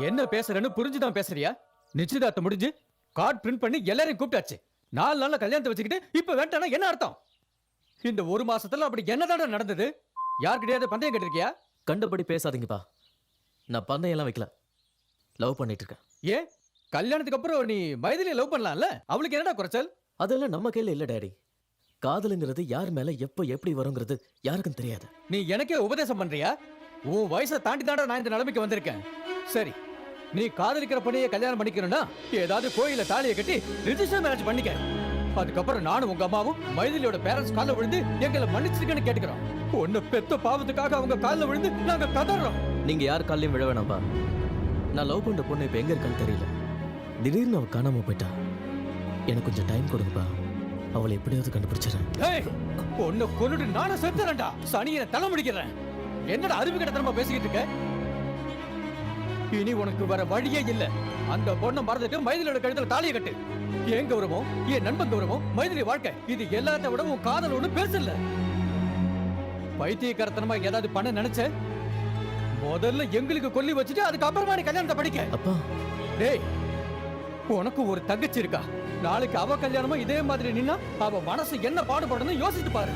என்ன பேசுறேன்னு புரிஞ்சுதான் பேசுறியா? நிச்சயதார்த்தம் முடிஞ்சு கார்டு பிரிண்ட் பண்ணி எல்லாரையும் கூப்பிட்டாச்சு. 4 நாள்ல கல்யாணத்தை வச்சுக்கிட்டு இப்ப வேண்டானா என்ன அர்த்தம்? இந்த 1 மாசத்துல அப்படி என்னதான் நடந்தது? யார்கிட்டயாவது பந்தயம் கட்டிருக்கியா? கண்டபடி பேசாதீங்கப்பா. நான் பந்தயம் எல்லாம் வைக்கல. லவ் பண்ணிட்டு இருக்கேன். ஏன் கல்யாணத்துக்கு அப்புறம் நீ மைதிலியை லவ் பண்ணலாம்ல? அவளுக்கு என்னடா குறைச்சல்? அதெல்லாம் நம்ம கையில இல்ல டாடி. காதலுங்கிறது யார் மேல எப்ப எப்படி வருங்கிறது யாருக்கும் தெரியாது. நீ எனக்கே உபதேசம் பண்றியா? உன் வயசை தாண்டி தாண்டா நான் இந்த நிலைமைக்கு வந்திருக்கேன். சரி, நீ காதலிக்கிற பொண்ணையே கல்யாணம் பண்ணிக்கணும்னா ஏதாவது கோயில தாலியை கட்டி ரிஜிஸ்டர் மேரேஜ் பண்ணிக்க. அதுக்கப்புறம் நானும் உங்க அம்மாவும் மைதிலியோட பேரண்ட்ஸ் காலில் விழுந்து எங்களை மன்னிச்சிருக்கேன்னு கேட்டுக்கிறோம். ஒன்னு பெத்த பாவத்துக்காக அவங்க காலில் விழுந்து நாங்க கதறோம். நீங்க யார் காலையும் விழ வேணாம்பா. நான் லவ் பண்ற பொண்ணு இப்ப எங்க இருக்கான்னு தெரியல. திடீர்னு அவ காணாம போயிட்டா. எனக்கு கொஞ்சம் டைம் கொடுங்கப்பா. அவளை எப்படியாவது கண்டுபிடிச்சிடறேன். பொண்ணு கொன்னுட்டு நானும் செத்துறேன்டா. சனியை தலை முடிக்கிறேன். என்னடா அறிவு கிடத்தனமா பேசிக்கிட்டு இருக்க? இனி உனக்கு வர வழியே இல்ல. அந்த பொண்ணை மறந்துட்டு மைதிலியோட கழுத்துல தாலியை கட்டு. என் கௌரவம், என் நண்பன் கௌரவம், மைதிலி வாழ்க்கை, இது எல்லாத்த விட உன் காதல் ஒண்ணு பெருசு இல்ல. பைத்தியக்காரத்தனமா ஏதாவது பண்ண நினைச்ச முதல்ல எங்களுக்கு கொல்லி வச்சுட்டு அதுக்கப்புறமா நீ கல்யாணத்தை படிக்க. அப்பா, டேய், உனக்கு ஒரு தங்கச்சி இருக்கா. நாளைக்கு அவ கல்யாணமா இதே மாதிரி நின்னா அவ மனசு என்ன பாடுபடணும் யோசிச்சு பாரு.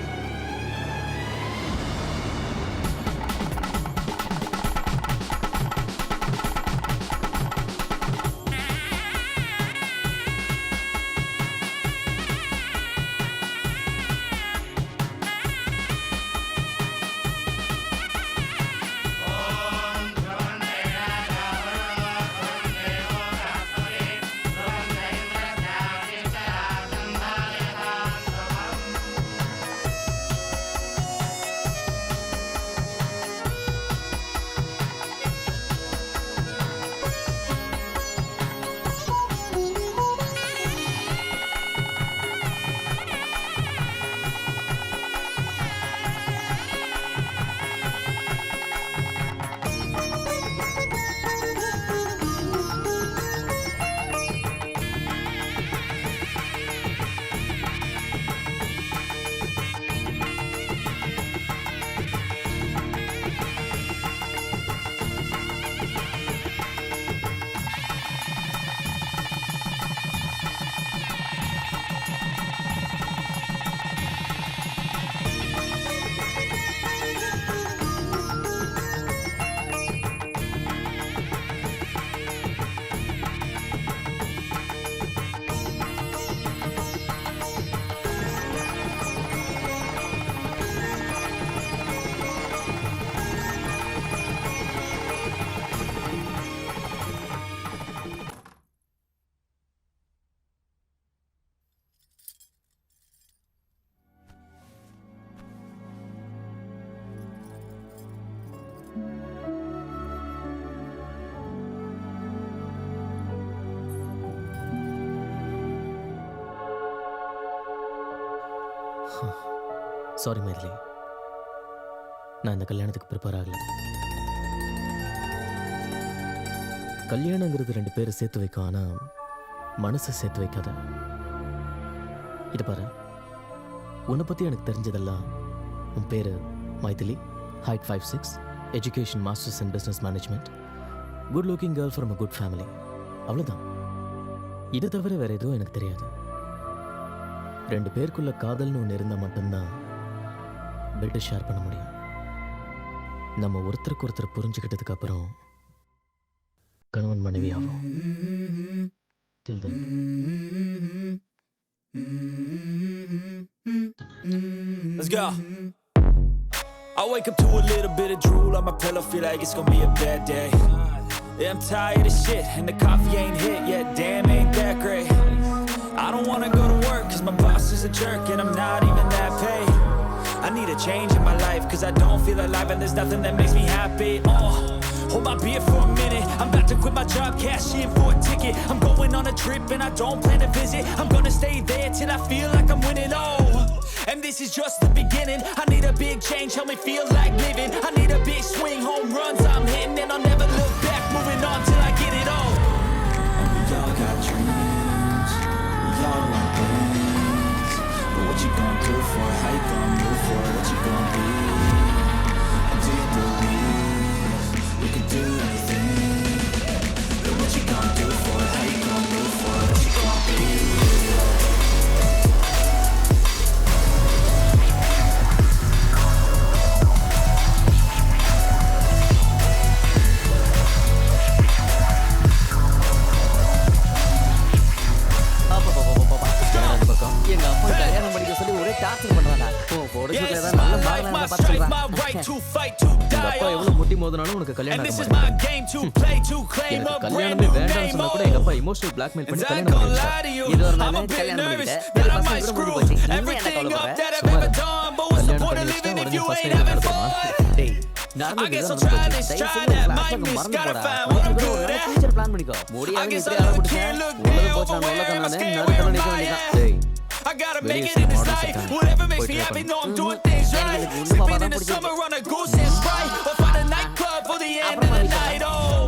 சாரி மைதிலி, நான் இந்த கல்யாணத்துக்கு ப்ரிப்பேர் ஆகல. கல்யாணங்கிறது 2 பேரை சேர்த்து வைக்கும், ஆனா மனசை சேர்த்து வைக்காத. இது பாரு, உன்னை பத்தி எனக்கு தெரிஞ்சதெல்லாம் உன் பேரு Maithili, height 5'6", education masters in business management, good looking girl from a good family. அவ்வளோதான். இதை தவிர வேற எதுவும் எனக்கு தெரியாது. 2 பேருக்குள்ள காதல்னு ஒன்று இருந்தால் மட்டும்தான் பெட்டை ஷேர் பண்ண முடியும். நம்ம ஒருத்தருக்கு ஒருத்தர் புரிஞ்சுக்கிட்டதுக்கு அப்புறம் கணவன் மனைவி ஆகும். Let's go. I wake up to a little bit of drool on my pillow, feel like it's gonna be a bad day. Yeah, I'm tired of shit and the coffee ain't hit yet, damn ain't that great. I don't wanna go to work cause my boss is a jerk and I'm not even that paid. I need a change in my life cause I don't feel alive and there's nothing that makes me happy. Hold my beer for a minute, I'm about to quit my job, cash in for a ticket. I'm going on a trip and I don't plan to visit. I'm gonna stay there till I feel like I'm winning, and this is just the beginning. I need a big change, help me feel like living. I need a big swing, home runs I'm hitting, and I'll never look back, moving on till I get it all. And we all got dreams, we all want things, but what you gonna do for it? How you gonna move for it? What you gonna be? And do you believe you can do anything? Torture பண்றாடா. Oh போட Yeah, ஷூட்ல this தான் is நல்ல my life, மாடலா my இருந்தா strength, பாத்துறா. my right to fight, to உங்க die அப்பா on. எவ்வளவு முட்டி மோதினாலும் உனக்கு And கல்யாணம் this ஆக is my மாட்டேங்குது. game to play, to claim a எனக்கு brand கல்யாணமே new வேண்டாம்னு name. சொன்னா கூட எங்க அப்பா எமோஷனல் பிளாக்மெயில் பண்ணி And I கல்யாணம் ain't பண்ணி gonna வச்சாரு. lie to you, இது ஒரு I'm நாள் a bit கல்யாணம் nervous பண்ணிட்ட. that I பசங்க might கூட screw முடிஞ்சு போச்சு. இன்னும் என்ன everything up கவலைப்படுற? that I've சும்மா ever இரு. done. But what's the கல்யாணம் point of பண்ணி living வச்சிட்டா if you உடனே ain't first having time fun? டேய் I நடந்து guess I'll நடந்து try போச்சு. this, தயவு try செஞ்சு that, உன் might flashback miss, மறந்து gotta போடா. find what I'm உனக்கு good ஒரு at. future plan பண்ணிக்கோ. I முடியாது guess இப்படி I ஆள look பிடிச்சா here, look உள்ளத there, போச்சு over நான் உள்ள where I'm கண்ணானே scared, நடுக்க where am நிக்க I வேண்டியதான். at? டேய் I gotta வெளிய make it சில in this models life. இருக்காங்க. Whatever makes போய் me try happy, பண்ணு. know I'm doing things right. எனக்கு உள்ள Sipping பாப்பா in தான் the summer பிடிக்கும். on a goose and Sprite, or find a nightclub for the end of the night. Oh,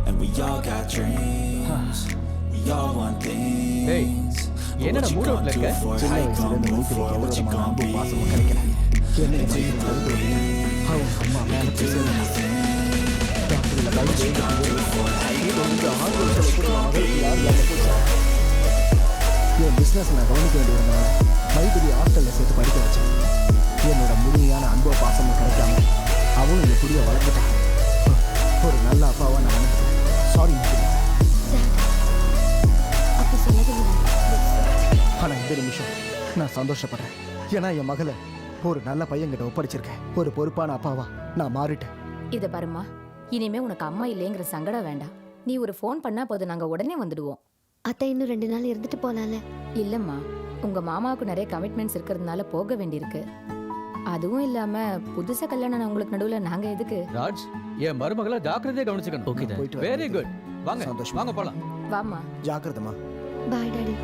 and we all got dreams. We all want things. டேய் என்னடா mood அவுட்ல இருக்க? சின்ன வயசுல இந்த வீட்டில் எவ்வளோ விதமான அன்பும் பாசமும் கிடைக்கிறேன். என்னை மதிப்பு தருவது அவங்க அம்மா மேலே பேசுகிறாங்க. டாக்டரில் பயந்து வந்து ஆர்வத்தில் கூட மகளுக்கு யார் வேலை போச்சா? என் பிஸ்னஸ் நான் கவனிக்க வேண்டியிருந்தேன். மைதிலி ஹாஸ்டலில் சேர்த்து படிக்க வச்சேன். என்னோட முழுமையான அன்போ பாசமும் கிடைக்காம அவனும் எப்படியோ வளர்ந்துட்டான். ஒரு நல்ல அப்பாவா நான் நினைக்கிறேன். சாரி அப்படி சொல்லாதீங்க. ஆனால் இந்த நிமிஷம் நான் சந்தோஷப்படுறேன். ஏன்னா என் மகளை ஒரு நல்ல பையன்கிட்ட ஒப்படைச்சிருக்கேன். ஒரு பொறுப்பான அப்பாவா நான் மாறிட்டேன். இத பாருமா, இனிமே உனக்கு அம்மா இல்லைங்கிற சங்கடம் வேண்டாம். நீ ஒரு ஃபோன் பண்ணா போதும், நாங்க உடனே வந்துடுவோம். அத்தை இன்னும் 2 நாள் இருந்துட்டு போலாம்ல. இல்லம்மா, உங்க மாமாவுக்கு நிறைய கமிட்மெண்ட்ஸ் இருக்கிறதுனால போக வேண்டியிருக்கு. அதுவும் இல்லாம புதுசா கல்யாணம் உங்களுக்கு நடுவுல நாங்க எதுக்கு? ராஜ் என் மருமகளை ஜாக்கிரதையா கவனிச்சுக்கணும். ஓகே தான். போயிட்டு வரேன். Very good. வாங்க சந்தோஷம். வாங்க போலாம். வாமா. ஜாக்கிரதமா. Bye daddy.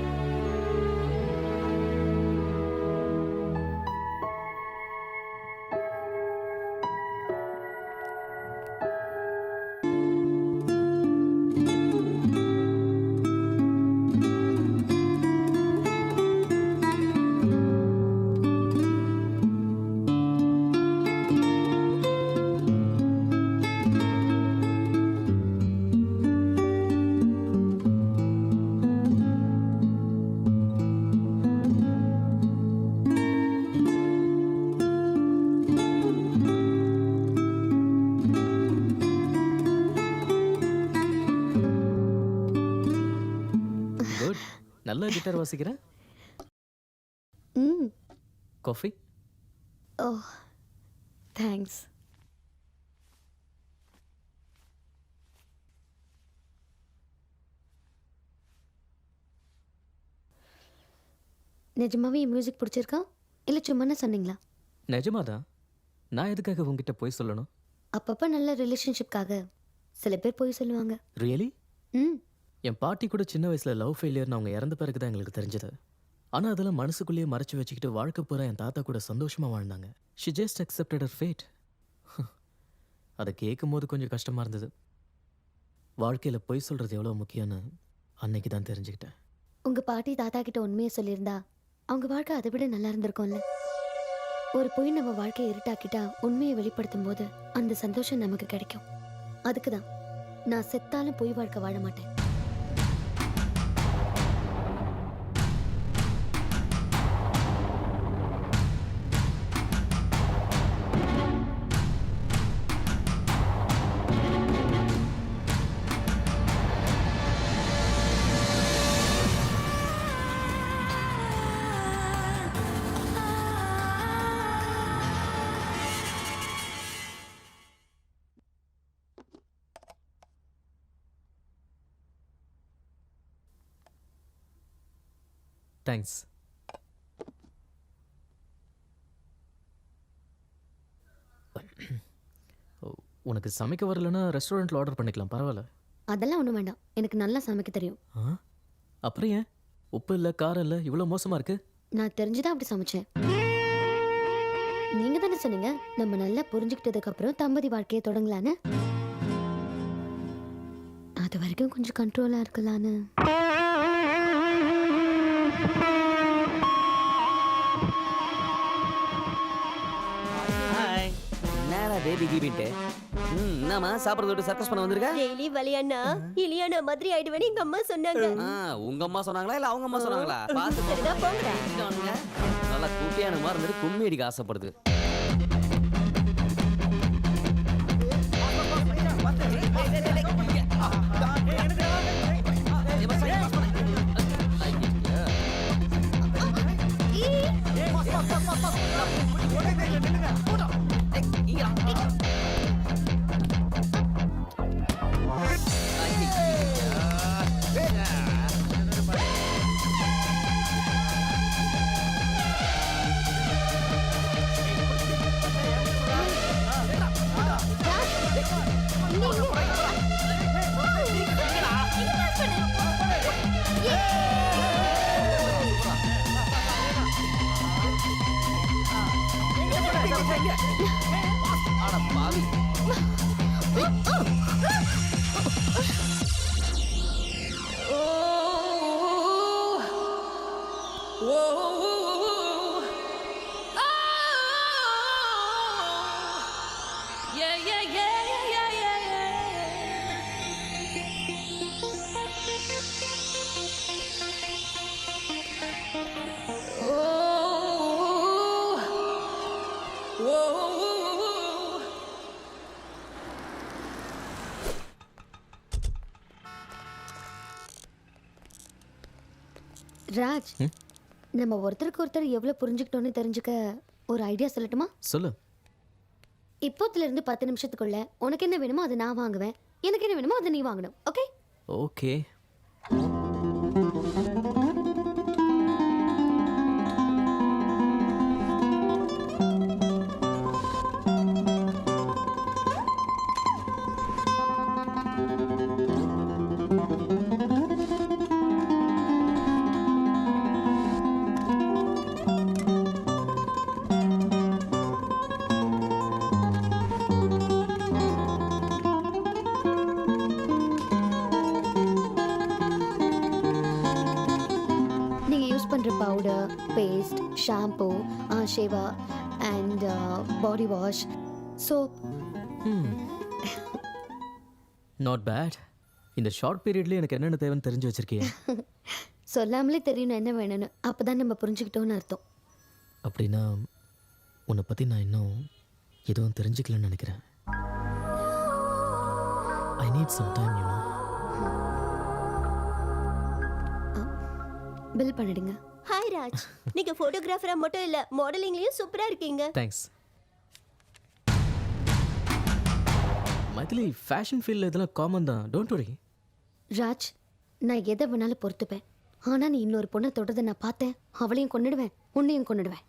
குட். நல்லா கிட்டார் வாசிக்கிறேன். ம். காஃபி? Oh thanks. நிஜமாவே மியூசிக் பிடிச்சிருக்கா இல்லை சும்மா சொன்னீங்களா? நிஜமாதான். நான் எதுக்காக உங்ககிட்ட போய் சொல்லணும்? அப்பப்போ நல்ல ரிலேஷன்ஷிப்காக சில பேர் போய் சொல்லுவாங்க. ரியலி? ம். என் பாட்டி கூட சின்ன வயசில் லவ் ஃபெயிலியர்னு அவங்க இறந்த பிறகு தான் எங்களுக்கு தெரிஞ்சது. ஆனால் அதெல்லாம் மனசுக்குள்ளேயே மறைச்சு வச்சுக்கிட்டு வாழ்க்கை பூரா என் தாத்தா கூட சந்தோஷமாக வாழ்ந்தாங்க. She just accepted her fate. அதை கேட்கும் போது கொஞ்சம் கஷ்டமாக இருந்தது. வாழ்க்கையில் பொய் சொல்கிறது எவ்வளோ முக்கியம்னு அன்னைக்கு தான் தெரிஞ்சுக்கிட்டேன். உங்கள் பாட்டி தாத்தா கிட்ட உண்மையை சொல்லியிருந்தா அவங்க வாழ்க்கை அதை விட நல்லா இருந்திருக்கும்ல. ஒரு பொய் நம்ம வாழ்க்கையை இருட்டாக்கிட்டா உண்மையை வெளிப்படுத்தும் போது அந்த சந்தோஷம் நமக்கு கிடைக்கும். அதுக்கு தான் நான் செத்தாலும் பொய் வாழ்க்கை வாழ மாட்டேன். தேங்க்ஸ். உனக்கு சமைக்க வரலன்னா ரெஸ்டாரண்ட்டில் ஆர்டர் பண்ணிக்கலாம், பரவாயில்ல. அதெல்லாம் ஒன்றும் வேண்டாம், எனக்கு நல்லா சமைக்க தெரியும். ஆ, அப்புறம் ஏன் உப்பு இல்லை காரம் இல்லை இவ்வளோ மோசமாக இருக்கு? நான் தெரிஞ்சுதான் அப்படி சமைச்சேன். நீங்க தானே சொன்னீங்க நம்ம நல்லா புரிஞ்சுக்கிட்டதுக்கு அப்புறம் தம்பதி வாழ்க்கையை தொடங்கலான்னு. அது வரைக்கும் கொஞ்சம் கண்ட்ரோலா இருக்கலான்னு. ஹாய். என்னடா பேபி கீபிட்டு? என்னம்மா சாப்பிட்றத விட்டு சர்க்கஸ் பண்ண வந்திருக்க? டெய்லி வலியானா இலியானா மாதிரி ஆயிடுவேன்னு எங்க அம்மா சொன்னாங்க. உங்க அம்மா சொன்னாங்களா இல்ல அவங்க அம்மா சொன்னாங்களா? பார்த்து சரிதான் போங்கடா. நல்லா குட்டியான மாதிரி இருந்துட்டு கும்மி அடிக்க ஆசைப்படுது. ராஜ், நம்ம ஒருத்தருக்கு ஒருத்தர் எவ்வளவு புரிஞ்சுக்கிட்டோன்னு தெரிஞ்சுக்க ஒரு ஐடியா சொல்லட்டுமா? சொல்லு. இப்போத்துல இருந்து 10 நிமிஷத்துக்குள்ள உனக்கு என்ன வேணுமோ அதை நான் வாங்குவேன், எனக்கு என்ன வேணுமோ அதை நீ வாங்கணும். Okay? Okay. Powder, paste, shampoo, shaver and body wash, soap. Not bad. இந்த ஷார்ட் பீரியட்ல எனக்கு என்னென்ன தேவைன்னு தெரிஞ்சு வச்சிருக்கீங்க. சொல்லாமலே தெரியணும் என்ன வேணும்னு. அப்பதான் நம்ம புரிஞ்சுக்கிட்டோம்னு அர்த்தம். அப்படின்னா உன்னை பற்றி நான் இன்னும் எதுவும் தெரிஞ்சுக்கலன்னு நினைக்கிறேன். I need some time, you know. Bill பண்ணிடுங்க. ஹாய் ராஜ், நீங்க போட்டோகிராஃபரா மட்டும் இல்ல, மாடலிங்லயும் சூப்பரா இருக்கீங்க. தேங்க்ஸ். மைதிலி, ஃபேஷன் ஃபீல்டில் இதெல்லாம் காமன் தான், டோன்ட் வரி. ராஜ், நான் எதை வேணாலும் பொறுத்துப்பேன். ஆனா நீ இன்னொரு பொண்ணை தொட்டதை நான் பார்த்தேன், அவளையும் கொன்னுடுவேன், உன்னையும் கொன்னுடுவேன்.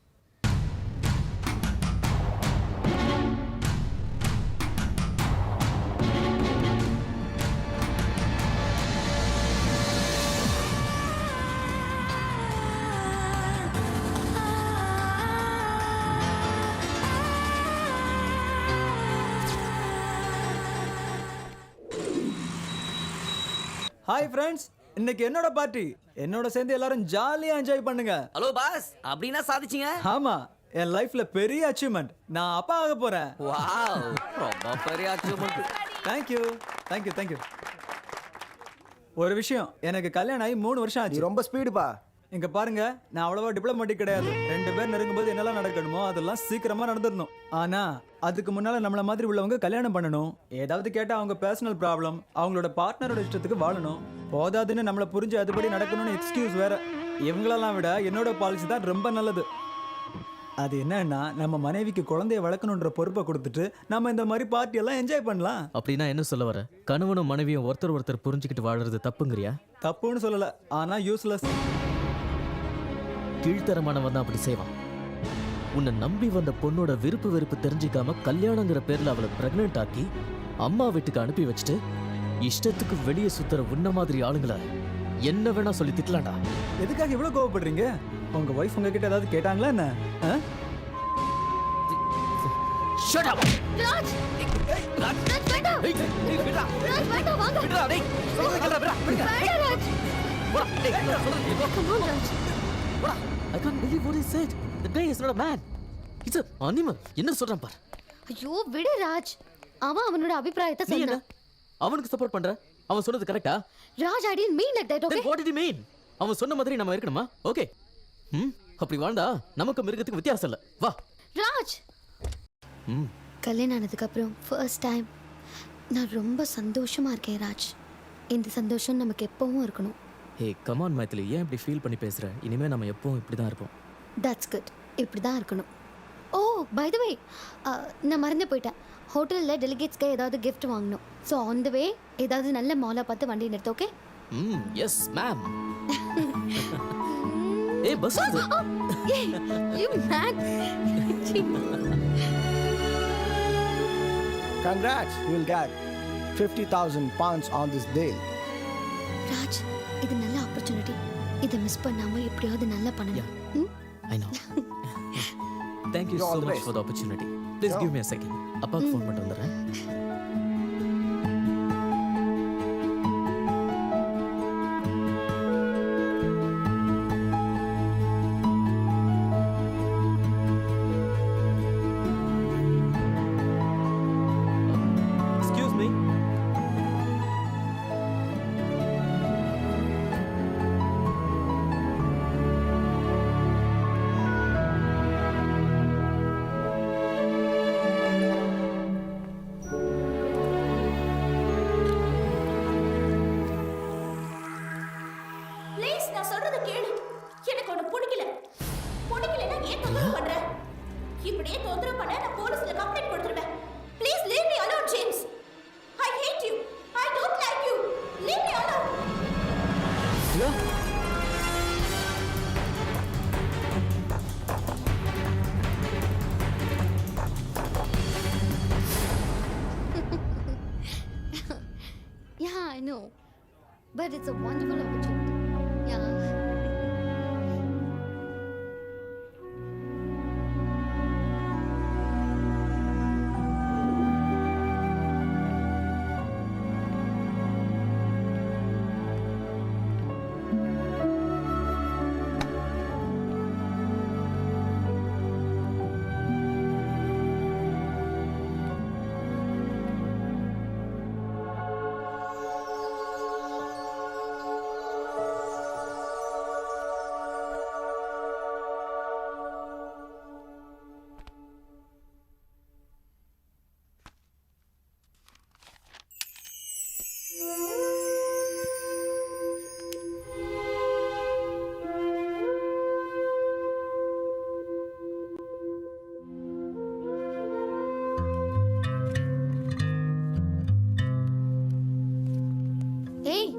ஹாய் ஃப்ரெண்ட்ஸ், இன்னைக்கு என்னோட பார்ட்டி. என்னோட சேர்ந்து எல்லாரும் ஜாலியா என்ஜாய் பண்ணுங்க. ஹலோ பாஸ், அப்படின்னா சாதிச்சிங்க? ஆமா, என் லைஃப்ல பெரிய அச்சீவ்மெண்ட். நான் அப்பா ஆக போறேன். வாவ், ரொம்ப பெரிய அச்சீவ்மெண்ட். Thank you thank you thank you. ஒரு விஷயம், எனக்கு கல்யாணம் ஆகி 3 வருஷம் ஆச்சு. ரொம்ப ஸ்பீடுப்பா. இங்க பாருங்க, நான் அவ்வளவா டிப்ளமேட்டிக் கிடையாது. 2 பேர் நெருங்கும்போது என்னெல்லாம் நடக்கணுமோ அதெல்லாம் சீக்கிரமா நடந்துடணும். ஆனா அதுக்கு முன்னால நம்மள மாதிரி உள்ளவங்க கல்யாணம் பண்ணணும். ஏதாவது கேட்டா அவங்க பர்சனல் ப்ராப்ளம், அவங்களோட பார்ட்னரோட இஷ்டத்துக்கு வாழணும். போதாதுன்னு நம்மள புரிஞ்சு அதுபடி நடக்கணும்னு எக்ஸ்கியூஸ் வேற. இவங்களெல்லாம் விட என்னோட பாலிசி தான் ரொம்ப நல்லது. அது என்னன்னா, நம்ம மனைவிக்கு குழந்தைய வளர்க்கணுன்ற பொறுப்பை கொடுத்துட்டு நம்ம இந்த மாதிரி பார்ட்டி எல்லாம் என்ஜாய் பண்ணலாம். அப்படின்னா என்ன சொல்ல வர? கணவனும் மனைவியும் ஒருத்தர் புரிஞ்சுக்கிட்டு வாழறது தப்புங்கிறியா? தப்புன்னு சொல்லல, ஆனா யூஸ்லெஸ். கீழ்த்தரமானவன் தான் அப்படி செய்வான். உன்னை நம்பி வந்த பொண்ணோட விருப்பு வெறுப்பு தெரிஞ்சிக்காம கல்யாணங்கிற பேர்ல அவளை பிரெக்னென்ட் ஆக்கி அம்மா வீட்டுக்கு அனுப்பி வச்சுட்டு இஷ்டத்துக்கு வெளியே சுத்துற உன்ன மாதிரி ஆளுங்களை என்ன வேணா சொல்லி திட்டலாம்டா. எதுக்காக இவ்வளவு கோவப்படுறீங்க? உங்க வைஃப் உங்ககிட்ட ஏதாவது கேட்டாங்களா என்ன? Shut up! ராஜ்! ராஜ் வேண்டாம்! ராஜ் வேண்டாம், வாங்க! வேண்டாம் Raj! Come on, Raj. I can't believe what he said. The guy is not a man. He's an animal. என்ன சொல்றான் பார். ஐயோ விடு ராஜ், அவன் அவனோட அபிப்பிராயத்தை நீ என்ன சொன்னான். அவனுக்கு சப்போர்ட் பண்ற? அவன் சொன்னது கரெக்ட்டா? Raj, I didn't mean like that, okay? Then what did he mean? அவன் சொன்ன மாதிரி நம்ம இருக்கணுமா? ஓகே. அப்படி வாழ்ந்தா நமக்கு மிருகத்துக்கு வித்தியாசம் இல்ல. வா. ராஜ், கல்யாணம் ஆனதுக்கு அப்புறம் ஃபர்ஸ்ட் டைம் நான் ரொம்ப சந்தோஷமா இருக்கேன் ராஜ். இந்த சந்தோஷம் நமக்கு எப்பவும் இருக்கணும். ஹே கம் ஆன் மைதிலி, ஏன் இப்படி ஃபீல் பண்ணி பேசுற? இனிமே நம்ம எப்பவும் இப்படி தான் இருப்போம். That's good. இப்படி தான் இருக்கணும். ஓ பை த வே, நான் மறந்து போயிட்டேன். ஹோட்டலில் டெலிகேட்ஸ்க்கு ஏதாவது கிஃப்ட் வாங்கணும். ஸோ ஆன் த வே ஏதாவது நல்ல மாலாக பார்த்து வண்டி நிறுத்து. ஓகே? Yes ma'am. ஏய் bus You mad? Congrats, you'll get 50,000 pounds on this deal. Raj, இது நல்ல ஆப்பர்ச்சுனிட்டி. இதை மிஸ் பண்ணாம எப்படியாவது நல்லா பண்ணணும். I know. Thank you You're so all the much best. for the opportunity. Please give me a second. அப்பாவுக்கு phone பண்ணிட்டு வந்துடுறேன். Excuse me. ப்ளீஸ் நான் சொல்றத கேளு. எனக்கு ஒண்ணு பிடிக்கல. பிடிக்கலனா ஏன் தொந்தரவு பண்ற? இப்படியே தொந்தரவு பண்ண நான் போலீஸ்ல கம்ப்ளைண்ட் கொடுத்துருவேன். Please leave me alone James. I hate you. I don't like you. Leave me alone. Yeah, I know. But it's a wonderful opportunity. Yeah. ஏய்,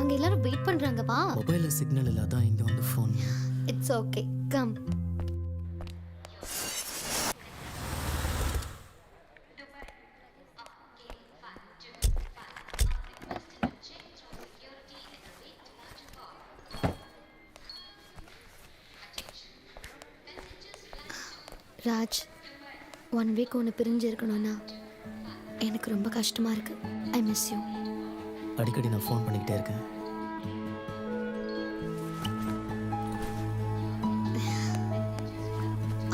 அங்க எல்லாரும் வெயிட் பண்றாங்க. வா. மொபைல்ல சிக்னல் இல்ல, அதான் இங்க வந்து phone. It's okay. Come. Raj, 1 week ஒன்று பிரிஞ்சு இருக்கணும்னா எனக்கு ரொம்ப கஷ்டமா இருக்கு. I miss you. அடிக்கடி நான் ஃபோன் பண்ணிக்கிட்டே இருக்கேன்.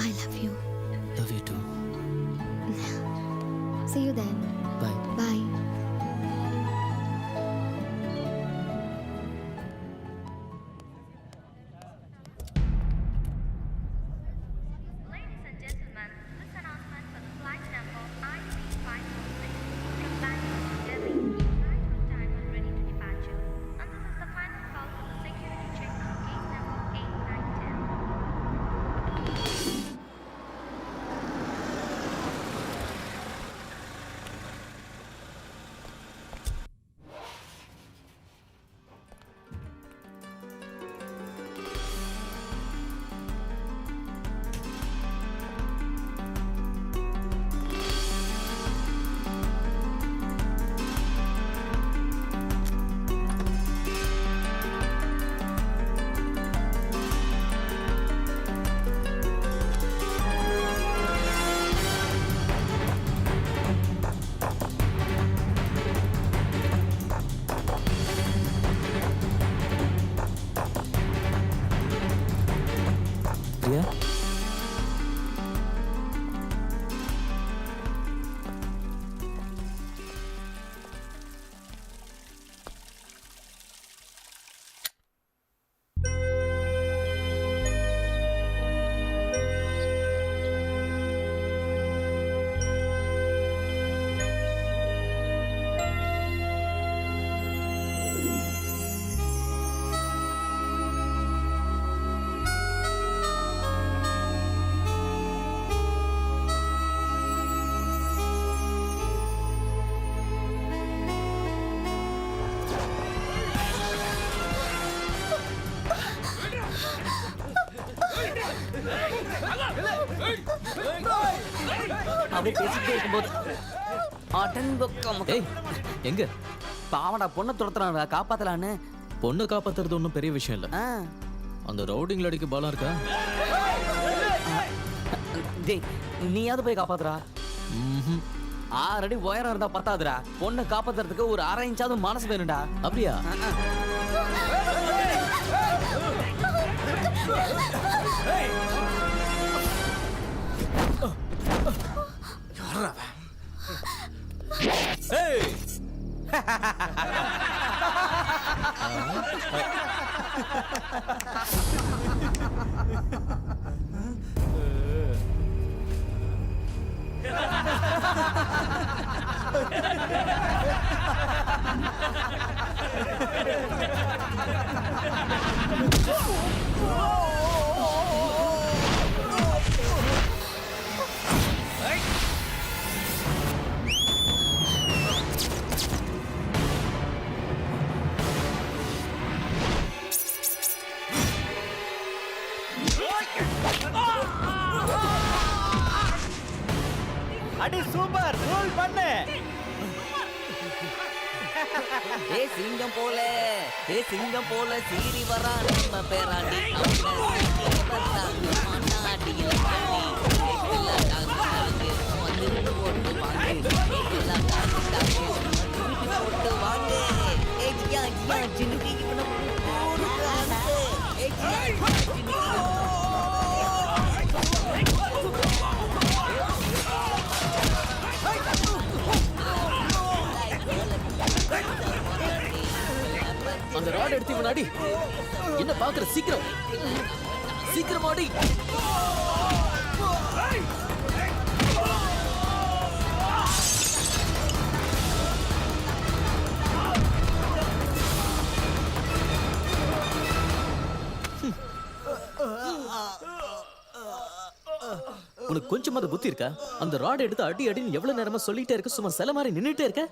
I love you. Love you too. See you then. Bye. Bye. Ladies and gentlemen, this announcement for the flight number IC546 from Bangalore to Delhi. Flight on time and ready to departure. And this is the final call for the security check on gate number 8910. Priya, அப்படியே பேசிட்டே இருக்கும்போது ஏய் எங்க பாவடா பொண்ணை துரத்துறாங்க காப்பாத்தலான்னு. பொண்ணு காப்பாத்துறது ஒன்றும் பெரிய விஷயம் இல்லை. ஆ. அந்த ரவுடிங்ல அடிக்க பாலம் இருக்கா? டேய் நீயாவது போய் காப்பாத்துறா. ம்ஹும். 6 அடி உயரம் இருந்தா பத்தாதுடா. பொண்ணை காப்பாத்துறதுக்கு ஒரு 1/2 இன்ச்சாவது மனசு வேணும்டா. அப்படியா? அடி சூப்பர், ரோல் பண்ணு. சிங்கம் போல சீறி வரான் நம்ம பேராண்டி. அந்த ராட் எடுத்து முன்னாடி என்ன பாக்குற? சீக்கிரம் சீக்கிரம் ஆடி. உனக்கு கொஞ்சமாவது புத்தி இருக்கா? அந்த ராட் எடுத்து அடி அடின்னு எவ்வளவு நேரமா சொல்லிட்டே இருக்க, சும்மா சில மாதிரி நின்னுட்டே இருக்க.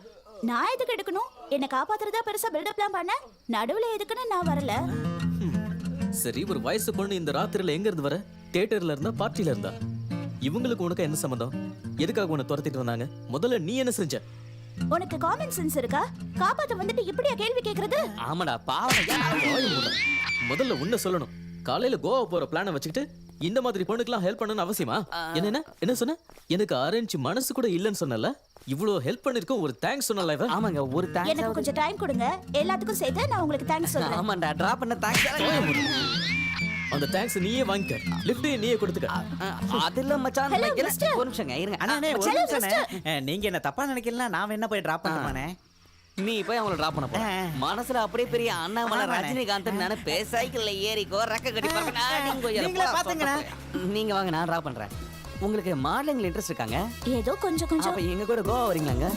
நான் எதுக்கு எடுக்கணும்? என்ன காப்பாத்துறதா பெருசா பில்டப்லாம் பண்ண? நடுவுல எதுக்குன்னு நான் வரல. சரி, ஒரு வயசு பொண்ணு இந்த ராத்திரில எங்க இருந்து வர? தியேட்டர்ல இருந்தா, பார்ட்டில இருந்தா? இவங்களுக்கு உனக்கு என்ன சம்பந்தம்? எதுக்காக உன்னை துரத்திட்டு வந்தாங்க? முதல்ல நீ என்ன செஞ்ச? உனக்கு காமன் சென்ஸ் இருக்கா? காப்பாத்த வந்துட்டு இப்படியா கேள்வி கேக்குறது? ஆமாடா பாவம். முதல்ல உன்னை சொல்லணும். காலையில கோவா போற பிளான வச்சுக்கிட்டு இந்த மாதிரி பொண்ணுக்கெல்லாம் ஹெல்ப் பண்ணணும்னு அவசியமா? என்ன சொன்ன? எனக்கு அரேஞ்ச் மனசு கூட இல்லைன்னு சொன்னல. இவ்வளோ ஹெல்ப் பண்ணிருக்கோம், ஒரு தேங்க்ஸ் சொன்னல இவ. ஆமாங்க, ஒரு தேங்க்ஸ். எனக்கு கொஞ்சம் டைம் கொடுங்க, எல்லாத்துக்கும் சேர்த்து நான் உங்களுக்கு தேங்க்ஸ் சொல்றேன். ஆமாண்டா, டிரா பண்ண தேங்க்ஸ். அந்த தேங்க்ஸ் நீயே வாங்கிக்க, லிஃப்ட் நீயே கொடுத்துக்க. அதில்ல மச்சான், Hello, mister. ஒரு நிமிஷங்க இருங்க. அண்ணே ஒரு Hello, நிமிஷம். நீங்க என்ன தப்பா நினைக்கலாம், நான் என்ன போய் டிராப் பண்ணுவானே. நீ போய் அவங்கள டிராப் பண்ண போ. மனசுல அப்படியே பெரிய அண்ணாமலை ரஜினிகாந்த் நினைப்பே. சைக்கிள்ல ஏறிக்கோ, ரெக்க கட்டி பறக்க. நீங்களே பாத்துங்கண்ணா. நீங்க வாங்க, நான் டிராப் பண்றேன். உங்களுக்கு மாடலிங்ல இன்ட்ரெஸ்ட் இருக்காங்க? ஏதோ கொஞ்சம் அப்ப எங்க கூட கோவா வரீங்களாங்க?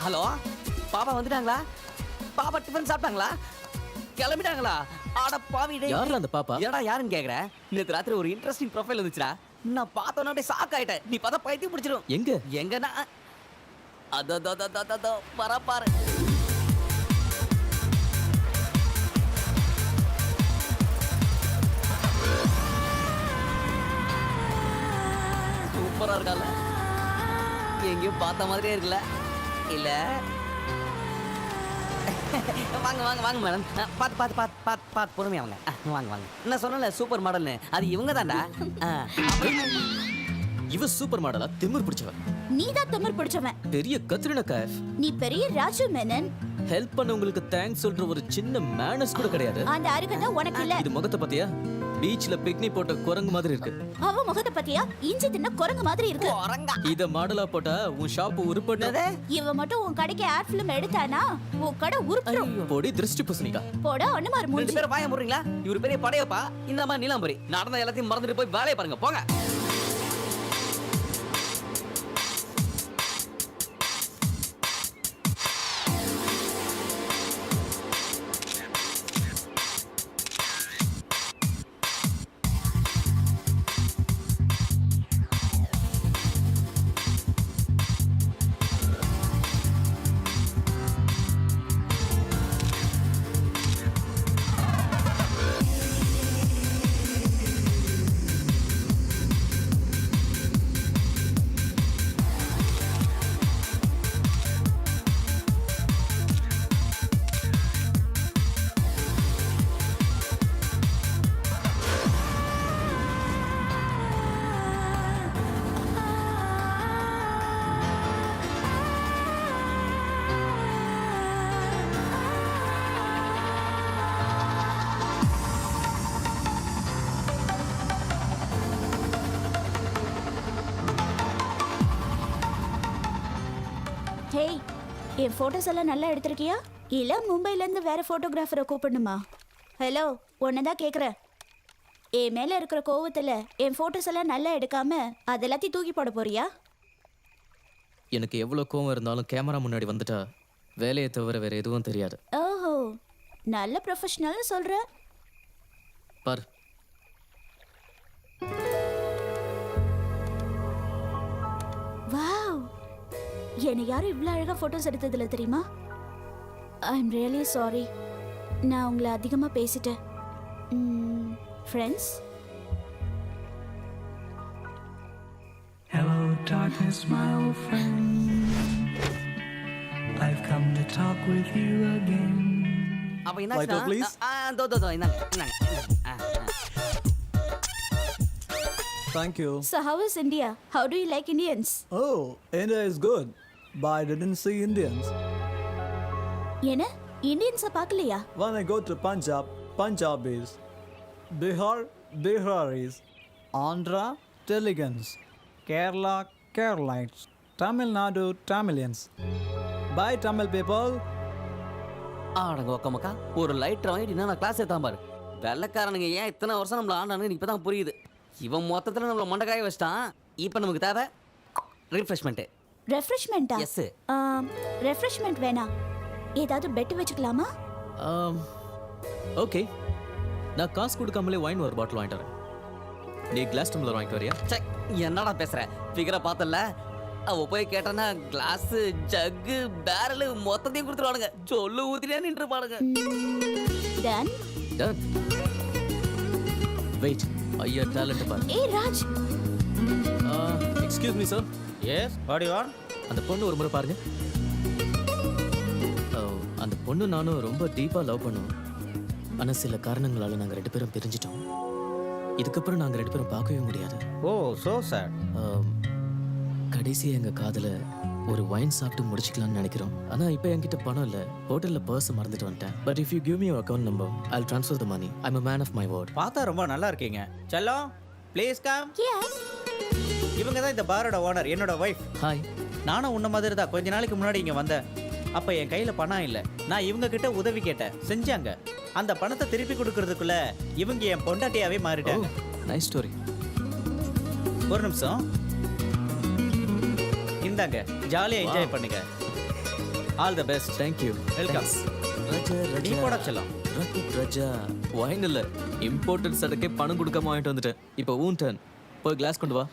ஹலோ, பாப்பா வந்துட்டாங்களா? பாப்பா டிஃபன் சாப்பிட்டாங்களா? கிளம்பிட்டாங்களா? அட பாவி டேய். யாரா அந்த பாப்பா? ஏடா யாருன்னு கேக்குற? நேத்து ராத்திரி ஒரு இன்ட்ரெஸ்டிங் ப்ரொஃபைல் வந்துச்சுடா. நான் பார்த்தோன்னே அப்படியே ஷாக் ஆயிட்டேன். நீ பார்த்தா பைத்தியம் பிடிச்சிரும். எங்கனா அதோ பரப்பாரு. சூப்பரா இருக்கல. எங்கேயும் பார்த்த மாதிரியே இருக்குல்ல? இல்ல வாங்க வாங்க வாங்க மேடம். பாத்து பாத்து பாத்து பாத்து பாத்து பொறுமையா வாங்க. வாங்க வாங்க. நான் சொன்னல சூப்பர் மாடல்னு, அது இவங்க தான்டா. இவ சூப்பர் மாடலா? திமிர் பிடிச்சவன். நீதான் திமிர் பிடிச்சவன். பெரிய கத்ரினா கைஃப். நீ பெரிய ராஜு மேனன். ஹெல்ப் பண்ணவங்களுக்கு தேங்க்ஸ் சொல்ற ஒரு சின்ன மேனர்ஸ் கூட கிடையாது. அந்த அருகதை உனக்கு இல்ல. இது முகத்தை பாத்தியா? பீச்ல பிக்னிக் போட்ட குரங்கு மாதிரி இருக்கு. அவ முகத்தை பாத்தியா? இஞ்சி தின்ன குரங்கு மாதிரி இருக்கு. இத மாடலா போட்டா உன் ஷாப் உருப்படாதே. இவ மட்டும் உன் கடைக்கு ஆட் ஃபிலிம் எடுத்தானா உன் கடை உருப்பிடும். போடி திருஷ்டி புசனிக்கா. போடா அண்ணமார் மூஞ்சி. ரெண்டு பேரும் வாய மூடுறீங்களா? இவரு பெரிய படையப்பா, இந்த மாதிரி நீலாம்பரி. நடந்த எல்லாத்தையும் மறந்துட்டு போய் வேலையை பாருங்க, போங்க. என் போட்டோஸ் எல்லாம் நல்லா எடுத்திருக்கியா இல்ல மும்பைல இருந்து வேற போட்டோகிராஃபரை கூப்பிடணுமா? ஹலோ, உன்னதான் கேக்குறேன். என் மேல இருக்கிற கோவத்துல என் போட்டோஸ் எல்லாம் நல்லா எடுக்காம அது எல்லாத்தையும் தூக்கி போட போறியா? எனக்கு எவ்வளோ கோவம் இருந்தாலும் கேமரா முன்னாடி வந்துட்டா வேலையை தவிர வேற எதுவும் தெரியாது. ஓஹோ, நல்ல ப்ரொஃபஷனல்னு சொல்ற. பார், வாவ், என்னை யாரும் இவ்வளோ அழகா போட்டோஸ் எடுத்ததில்ல தெரியுமா? ஐ எம் ரியலி சாரி, நான் உங்களை அதிகமாக பேசிட்டேன். Friends, Hello, darkness, my old friend. I've come to talk with you again. அப்ப Light out, please. என்ன Thank you. so how is India? How do you like Indians? Oh, India is good, but I didn't see Indians. என்ன இந்தியன்ஸை பார்க்கலையா? When I go to Punjab, Punjabis. Bihar, Biharis. Andhra, Teluguans. Kerala, Keralites. Tamil Nadu, Tamilians. Bye, Tamil people. ஆடங்க ஒக்கமக்கா, ஒரு lighter வாங்கிட்டு நான் class ஏற்றாம பாரு. வெள்ளைக்காரனுங்க ஏன் இத்தனை வருஷம் நம்மள ஆண்டானுங்க இப்போ தான் புரியுது. இவன் மொத்தத்தில் நம்மளை மண்டக்காய வச்சிட்டான். இப்போ நமக்கு தேவை ரிஃப்ரெஷ்மெண்ட்டு. ரெஃப்ரெஷ்மெண்ட்டா? எஸ். ரெஃப்ரெஷ்மெண்ட் வேணாம், ஏதாவது பெட் வச்சுக்கலாமா? ஓகே, நான் காசு கொடுக்காமலே வைன் ஒரு பாட்டில் வாங்கிட்டு வரேன். நீ கிளாஸ் டம்ளர் வாங்கிட்டு வரியா? சே, என்னடா பேசுற? ஃபிகரை பார்த்தல, அவ போய் கேட்டானா கிளாஸ், ஜக்கு, பேரல் மொத்தத்தையும் கொடுத்துருவானுங்க. சொல்லு ஊத்தினே நின்று பாருங்க. டன். டன். வெயிட், ஐயா டேலண்ட் பாரு. ஏய் Raj. Excuse me sir. Yes, what you want? அந்த பொண்ணு ஒரு முறை பாருங்க. அந்த பொண்ணு நானும் ரொம்ப டீப்பாக லவ் பண்ணுவோம். ஆனால் சில காரணங்களால் நாங்கள் 2 பேரும் பிரிஞ்சிட்டோம். இதுக்கப்புறம் நாங்கள் 2 பேரும் பார்க்கவே முடியாது. ஓ, சோ சேட். கடைசியாக எங்கள் காதலை ஒரு வைன் சாப்பிட்டு முடிச்சுக்கலாம்னு நினைக்கிறோம். ஆனால் இப்போ என்கிட்ட பணம் இல்லை. ஹோட்டலில் பர்ஸை மறந்துட்டு வந்துட்டேன். But if you give me your account number, I'll transfer the money. I'm a man of my word. பார்த்தா ரொம்ப நல்லா இருக்கீங்க. செல்லம், ப்ளீஸ் கம். எஸ். இவங்க தான் இந்த பாரோட ஓனர், என்னோட ஒய்ஃப். ஹாய். நானும் உன்ன மாதிரி தான் கொஞ்ச நாளைக்கு முன்னாடி இங்கே வந்தேன். அப்போ என் கையில் பணம் இல்லை. நான் இவங்க கிட்ட உதவி கேட்டேன், செஞ்சாங்க. அந்த பணத்தை திருப்பி கொடுக்கறதுக்குள்ள இவங்க என் பொண்டாட்டியாவே மாறிட்டாங்க. Nice story. ஒரு நிமிஷம், இந்தாங்க, ஜாலியாக என்ஜாய் பண்ணுங்க. All the best. Thank you. Welcome. நீ போட செல்லம். ரஜா, வைன் இல்லை, இம்போர்ட்டட் சரக்கே பணம் கொடுக்காம வாங்கிட்டு வந்துட்டேன். இப்போ ஊன் டர்ன். போய் கிளாஸ் கொண்டு வா.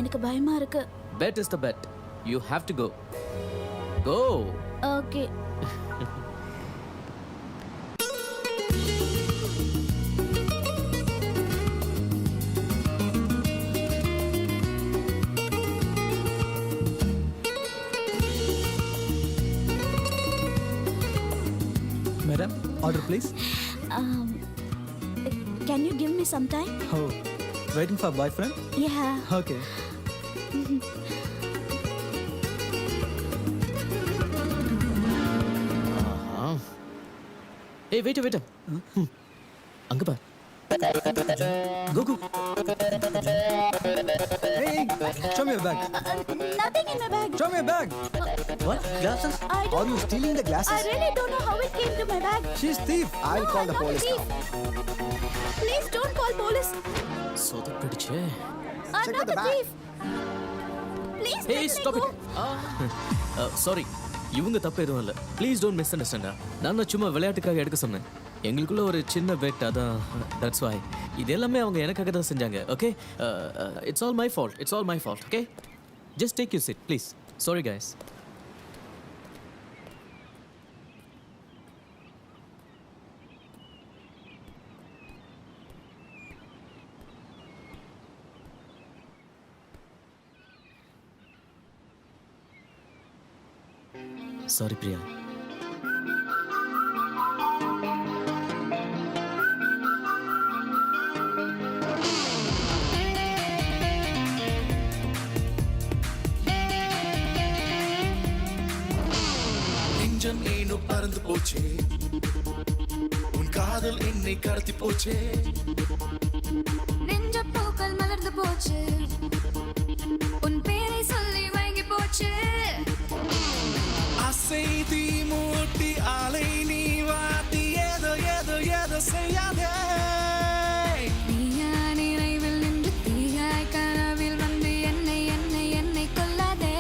எனக்கு பயமா இருக்கு. Bet is the bet. You have to go. Go. Okay. Madam, order please. Can you give me some time? Oh, waiting for boyfriend? Yeah. Okay. Hey, wait. அங்க பார். Go. Hey, show me your bag. Nothing in my bag. Show me your bag. What? Glasses? I Are don't. you stealing the I glasses? really don't know how it came to my bag. She's thief. I'll No, call I'm the not a police thief. now. Please don't call police. சொதப்பிடுச்சே. I'm Check not the a bag. thief. Please Hey, let me stop go. it. Sorry. இவங்க தப்பு எதுவும் இல்லை. Please don't மிஸ் அண்டர்ஸ்டாண்டா. நான் சும்மா விளையாட்டுக்காக எடுக்க சொன்னேன். எங்களுக்குள்ள ஒரு சின்ன பெட், அதான் தட்ஸ் வை. இது எல்லாமே அவங்க எனக்காக தான் செஞ்சாங்க. Okay, it's all my fault. Okay, just take you sit please. Sorry guys. Sorry Priya. நெஞ்சம் ஏனோ பறந்து போச்சே, உன் காதல் என்னை கடத்தி போச்சே. நெஞ்ச பூக்கள் மலர்ந்து போச்சு, உன் பேரை சொல்லி வாங்கி போச்சு. ஆசை தீ மூட்டி ஆலை நீ வாட்டி ஏதோ ஏதோ ஏதோ செய்யாதே. நீயா நினைவில் நின்று தீயாய் கனவில் வந்து என்னை என்னை என்னை கொல்லாதே.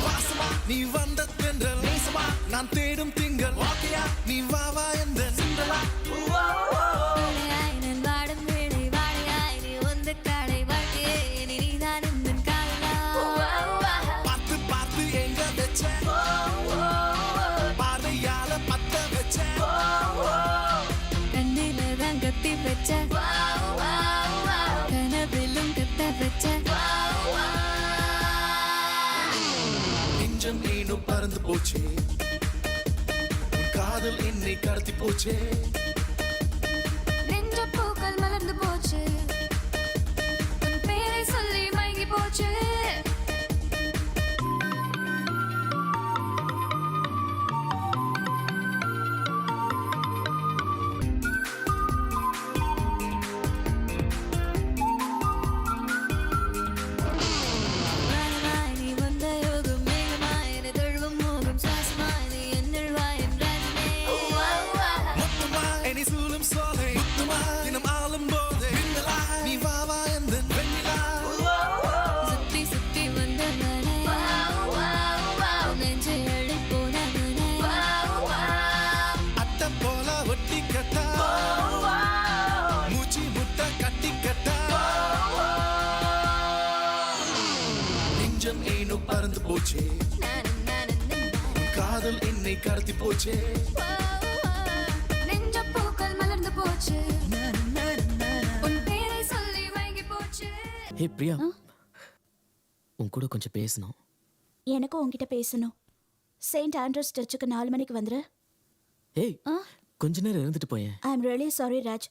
வாசமா நீ வந்த தென்றல் நேசமா நான் தேடும் திங்கள் வாக்கையா நீ வா வா என்ற சிந்தலா. வாழையாய் நான் வாடும் வேளை வாழையாய் நீ வந்து கடை வாழ்க்கையே இனி நீதான் எந்தன் காதலா. பார்த்து பார்த்து எங்க வச்ச பார்வையால பத்த வச்ச கண்ணில தான் கத்தி வச்ச கனவிலும் கத்த வச்ச. நெஞ்சம் ஏனோ பறந்து போச்சே உன் காதல் என்னை கடத்தி போச்சே. நெஞ்ச பூக்கள் மலர்ந்து போச்சு உன் பேரை சொல்லி மயங்கி போச்சு. வானமாய் நீ வந்த யோகம் மேகமாய் என்னை தழுவும் மோகம் சுவாசமாய் நீ என்னுள் வா என் ராஜனே. முத்துமா என்னை சூழும் சோலை முத்துமா தினம் ஆளும் போது மின்னலா நீ வா வா எந்த வெண்ணிலா. சுத்தி சுத்தி வந்தவனே நெஞ்சை அள்ளி போனவனே. அட்ட போல ஒட்டி கட்டா மூச்சு முட்டை கட்டி கட்டா. நெஞ்சம் ஏனோ பறந்து போச்சே உன் காதல் என்னை கடத்தி போச்சே. நெஞ்ச பூக்கள் மலர்ந்து போச்சு உன் பேரை சொல்லி மயங்கி போச்சு. ஹே பிரியா, உன் கூட கொஞ்சம் பேசணும். எனக்கும் உன்கிட்ட பேசணும். செயின்ட் ஆண்ட்ரூஸ் சர்ச்சுக்கு 4 மணிக்கு வந்துரு. ஏய், கொஞ்ச நேரம் இருந்துட்டு போயேன். I am really sorry Raj.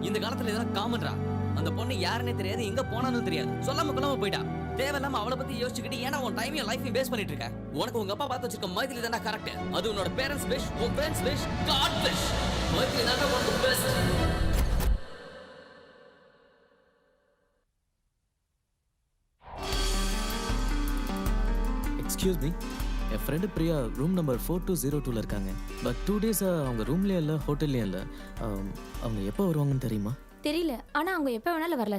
இந்த காலத்துல இதெல்லாம் காமன்ரா. அந்த பொண்ணு யாருன்னே தெரியாது, எங்க போனான்னு தெரியாது, சொல்லாம கொள்ளாம போயிட்டா. தேவையில்லாம அவளை பத்தி யோசிச்சுக்கிட்டு ஏன்னா உன் டைமையும் லைஃபையும் வேஸ்ட் பண்ணிட்டு இருக்க. உனக்கு உங்க அப்பா பார்த்து வச்சிருக்க மைதிலி தானே கரெக்ட். அது உன்னோட பேரண்ட்ஸ் விஷ், உன் friends wish, god wish. Maithili தானே உனக்கு பெஸ்ட். எக்ஸ்கியூஸ் மீ, என் ஃப்ரெண்டு பிரியா ரூம் நம்பர் 4202 இருக்காங்க. பட் 2 days அவங்க ரூம்லேயும் இல்லை ஹோட்டல்லையும் இல்லை. அவங்க எப்போ வருவாங்கன்னு தெரியுமா? தெரியல, ஆனா அவங்க எப்ப வேணாலும் வரல.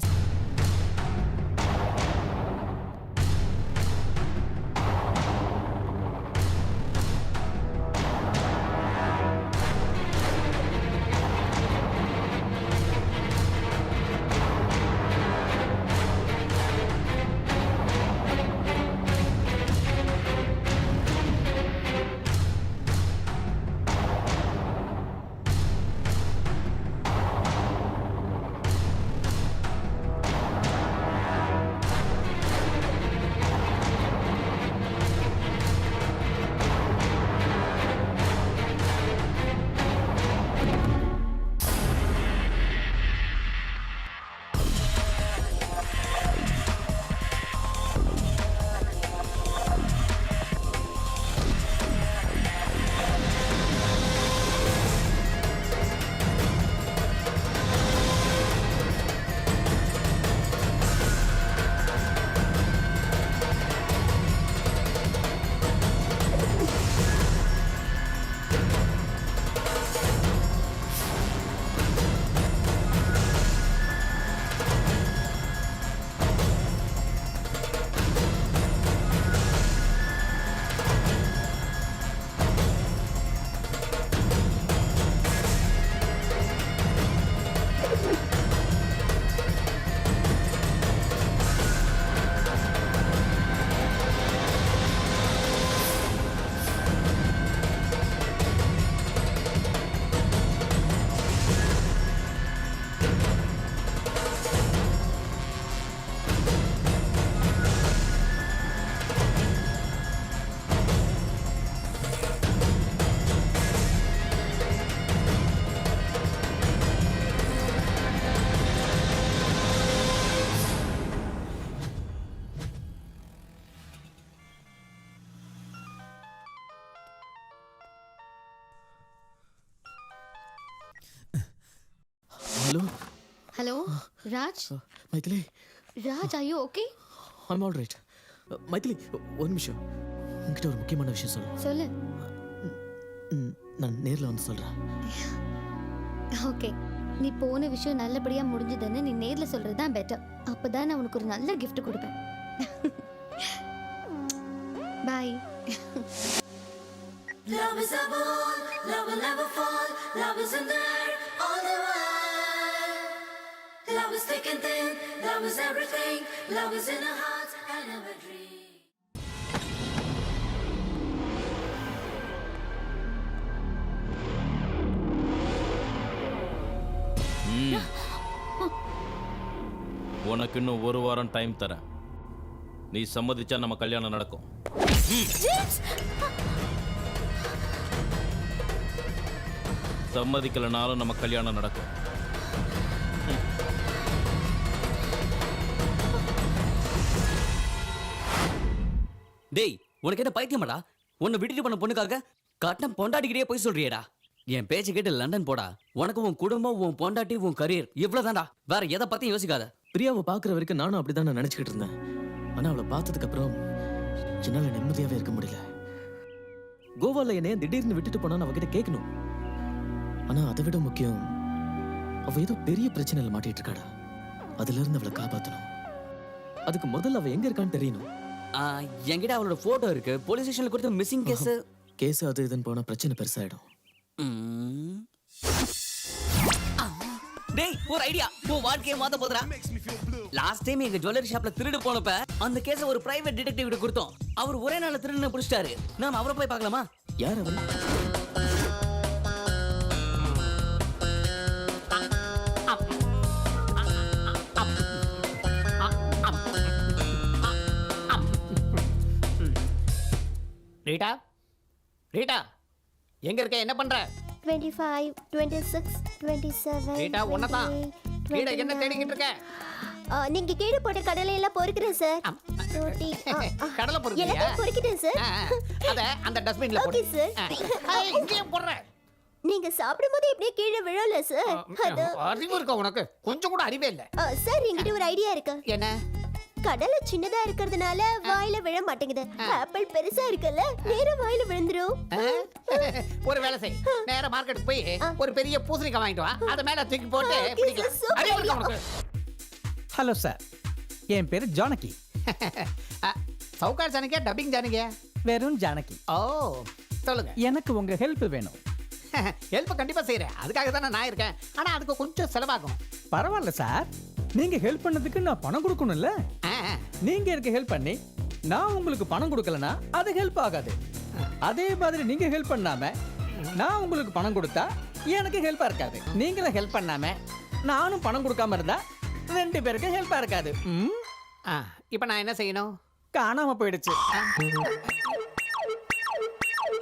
ஹலோ ராஜ். மைதிலி, ராஜ் ஐயோ okay? I'm all right. Maithili, ஒரு நிமிஷம். உங்ககிட்ட ஒரு முக்கியமான விஷயம் சொல்லணும். சொல்லு. நான் நேரில் வந்து சொல்கிறேன். ஓகே, நீ போன விஷயம் நல்லபடியா முடிஞ்சதுன்னு நீ நேர்ல சொல்றது தான் பெட்டர். அப்பதான் நான் உனக்கு ஒரு நல்ல gift கொடுப்பேன். பாய். Love is a ball, love will never fall. Love is in there all the while. Love is thick and thin, love is everything. Love is in our hearts and our dreams. உனக்கு இன்னும் ஒரு வாரம் time தரேன். நீ சம்மதிச்சா நம்ம கல்யாணம் நடக்கும். சம்மதிக்கலனாலும் நம்ம கல்யாணம் நடக்கும். டேய், உனக்கு என்ன பைத்தியமாடா? உன்னை விட்டுட்டு பண்ண பொண்ணுக்காக கட்டம் பொண்டாட்டிக்கிட்டே போய் சொல்றியேடா. என் பேச்சு கேட்டு லண்டன் போடா. உனக்கு உன் குடும்பம், உன் பொண்டாட்டி, உன் கரியர் இவ்வளவுதான்டா. வேற எதை பத்தியும் யோசிக்காத. பிரியாவை பார்க்குற வரைக்கும் நானும் அப்படிதான் நான் நினச்சிக்கிட்டு இருந்தேன். ஆனால் அவளை பார்த்ததுக்கு அப்புறம் என்னால் நிம்மதியாகவே இருக்க முடியல. கோவாவில் என்னைய திடீர்னு விட்டுட்டு போனான்னு அவகிட்ட கேட்கணும். ஆனால் அதை விட முக்கியம், அவள் ஏதோ பெரிய பிரச்சனையில் மாட்டிட்டு இருக்காடா. அதுலேருந்து அவளை காப்பாற்றணும். அதுக்கு முதல்ல அவள் எங்கே இருக்கான்னு தெரியணும். என்கிட்ட அவளோட போட்டோ இருக்கு. போலீஸ் ஸ்டேஷன்ல கொடுத்த மிஸ்ஸிங் கேஸ் அது இதுன்னு போனால் பிரச்சனை பெருசாயிடும். டேய், ஒரு ஐடியா. உன் வாழ்க்கையை மாத்த போதுடா. லாஸ்ட் டைம் எங்க ஜுவல்லரி ஷாப்ல திருடு போனப்ப அந்த கேஸ ஒரு பிரைவேட் டிடெக்டிவ் கிட்ட கொடுத்தோம். அவர் ஒரே நாள்ல திருடுன பிடிச்சிட்டாரு. நாம அவரை போய் பார்க்கலாமா? யார் அவர்? ரீட்டா, ரீட்டா, எங்க இருக்க? என்ன பண்ற? 25, 26, 27. ரீட்டா, உன்னதான். ரீட்டா, என்ன தேடிக்கிட்டு இருக்க? நீங்க கீழே போட்ட கடலை எல்லாம் பொறுக்கிறேன் சார். கடலை பொறுக்கிறியா? எல்லாம் பொறுக்கிட்டேன் சார். அத அந்த டஸ்ட்பின்ல போடு. Okay sir. இங்கேயே போடுற. நீங்க சாப்பிடும்போது இப்படியே கீழே விழல சார். அது அறிவு இருக்கா உனக்கு? கொஞ்சம் கூட அறிவே இல்ல. சார், என்கிட்ட ஒரு ஐடியா இருக்கு. என்ன? கடலை சின்னதா இருக்கிறதுனால வாயில விழ மாட்டேங்குது. ஆப்பிள் பெருசா இருக்குல்ல, நேரா வாயில விழுந்துரும். ஒரு வேலை செய். நேரா மார்க்கெட் போய் ஒரு பெரிய பூசணிக்காய் வாங்கிட்டு வா. அத மேல தூக்கி போட்டு பிடிக்கலாம். அறிவு இருக்கா உனக்கு? ஹலோ சார், என் பேரு ஜானகி. சவுகார் ஜானகியா, டப்பிங் ஜானகியா? வெறும் ஜானகி. ஓ, சொல்லுங்க. எனக்கு உங்க ஹெல்ப் வேணும். ஹெல்ப் கண்டிப்பா செய்யறேன். அதுக்காக தானே நான் இருக்கேன். ஆனா அதுக்கு கொஞ்சம் செலவாகும். பரவாயில்ல சார், நீங்க ஹெல்ப் பண்ணதுக்கு நான் பணம் கொடுக்கணும்ல. நீங்க எனக்கு ஹெல்ப் பண்ணி நான் உங்களுக்கு பணம் கொடுக்கலனா அது ஹெல்ப் ஆகாது. அதே மாதிரி நீங்க ஹெல்ப் பண்ணாம நான் உங்களுக்கு பணம் கொடுத்தா எனக்கு ஹெல்ப்பா இருக்காது. நீங்களும் ஹெல்ப் பண்ணாம நானும் பணம் கொடுக்காம இருந்தா ரெண்டு பேருக்கு ஹெல்ப்பா இருக்காது. இப்போ நான் என்ன செய்யணும்? காணாம போயிடுச்சு.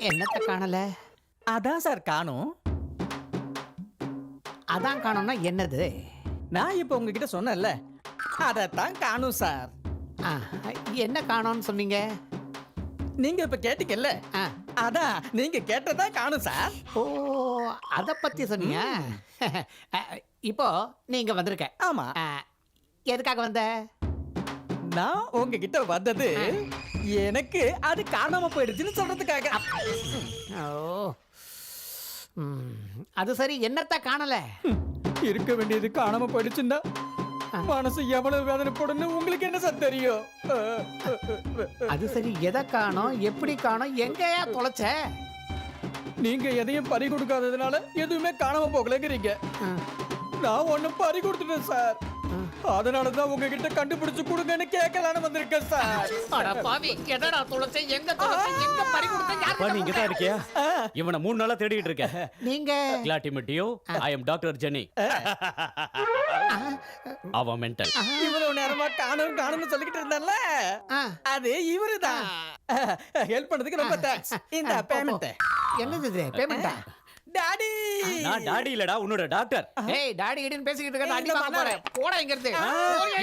என்னத்த காணல? அதான் சார் காணும். அதான் காணும்னா என்னது? நான் இப்போ உங்ககிட்ட சொன்னேன்ல, அதைத்தான் காணும் சார். என்ன காணும்னு சொன்னீங்க? நீங்க இப்ப கேட்டீங்கல்ல, அதான் நீங்க கேட்டதா காணும் சார். ஓ, அத பத்தி சொன்னீங்க. இப்போ நீங்க வந்திருக்க. ஆமா. எதுக்காக வந்த? நான் உங்ககிட்ட வந்தது எனக்கு அது காணாம போயிடுச்சுன்னு சொல்றதுக்காக. ஓ, அது சரி, என்னத்த காணல? இருக்க வேண்டியது காணாம போயிடுச்சுன்னா மனசு எவ்வளவு வேதனை போடுன்னு உங்களுக்கு என்ன சார் தெரியும்? அது சரி, எதை காணோம், எப்படி காணோம், எங்கயா தொலைச்ச? நீங்க எதையும் பறி கொடுக்காததுனால எதுவுமே காணாம போகலங்கிறீங்க. நான் ஒன்னும் பறி கொடுத்துட்டேன் சார். அதனாலதான் உங்ககிட்ட கண்டுபிடிச்சு கொடுங்கன்னு கேட்கலான்னு வந்திருக்கேன் சார். அட பாவி, எதடா தொலைச்ச, எங்க தொலைச்ச, எங்க பறி கொடுத்த? யாரு? நீங்க தான் இருக்கியா? இவனை 3 நாளா தேடிட்டு இருக்கேன். நீங்க கிளாட்டிமெட்டியோ, ஐ அம் டாக்டர் ஜெனி. அவன் மென்டல். இவ்வளவு நேரமா காணும்னு சொல்லிக்கிட்டு இருந்தான்ல, அது இவருதான். ஹெல்ப் பண்ணதுக்கு ரொம்ப தேங்க்ஸ். இந்த பேமெண்ட். என்னது இது? பேமெண்டா? டாடி. நான் டாடி இல்லடா, உன்னோட டாக்டர். ஏய், டாடி கிட்ட பேசிக்கிட்டு இருக்க. அடி வாங்க போறேன். போடா இங்க இருந்து.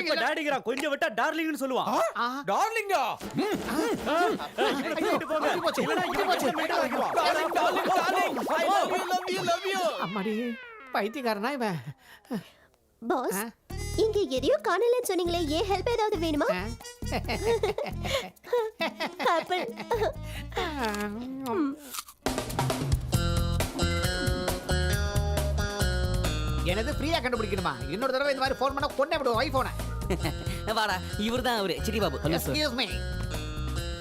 இப்ப டாடிங்கறா, கொஞ்சம் விட்டா டார்லிங்னு சொல்லுவான். டார்லிங்கா? இட்டு போங்க. இல்லடா, இங்க போச்சு. Darling, I love you. அம்மாடி, பைத்தியக்காரனா இவன். பாஸ் இங்க எதையோ காணலன்னு சொன்னீங்களே, ஏன் ஹெல்ப் ஏதாவது வேணுமா? ஆப்பிள். எனது ஃப்ரீயா கண்டுபிடிக்கணுமா? இன்னொரு தடவை இந்த மாதிரி ஃபோன் பண்ணா கொன்னே விடுவோம் ஐபோனை. வாடா, இவர்தான் அவரு city Babu. Excuse me.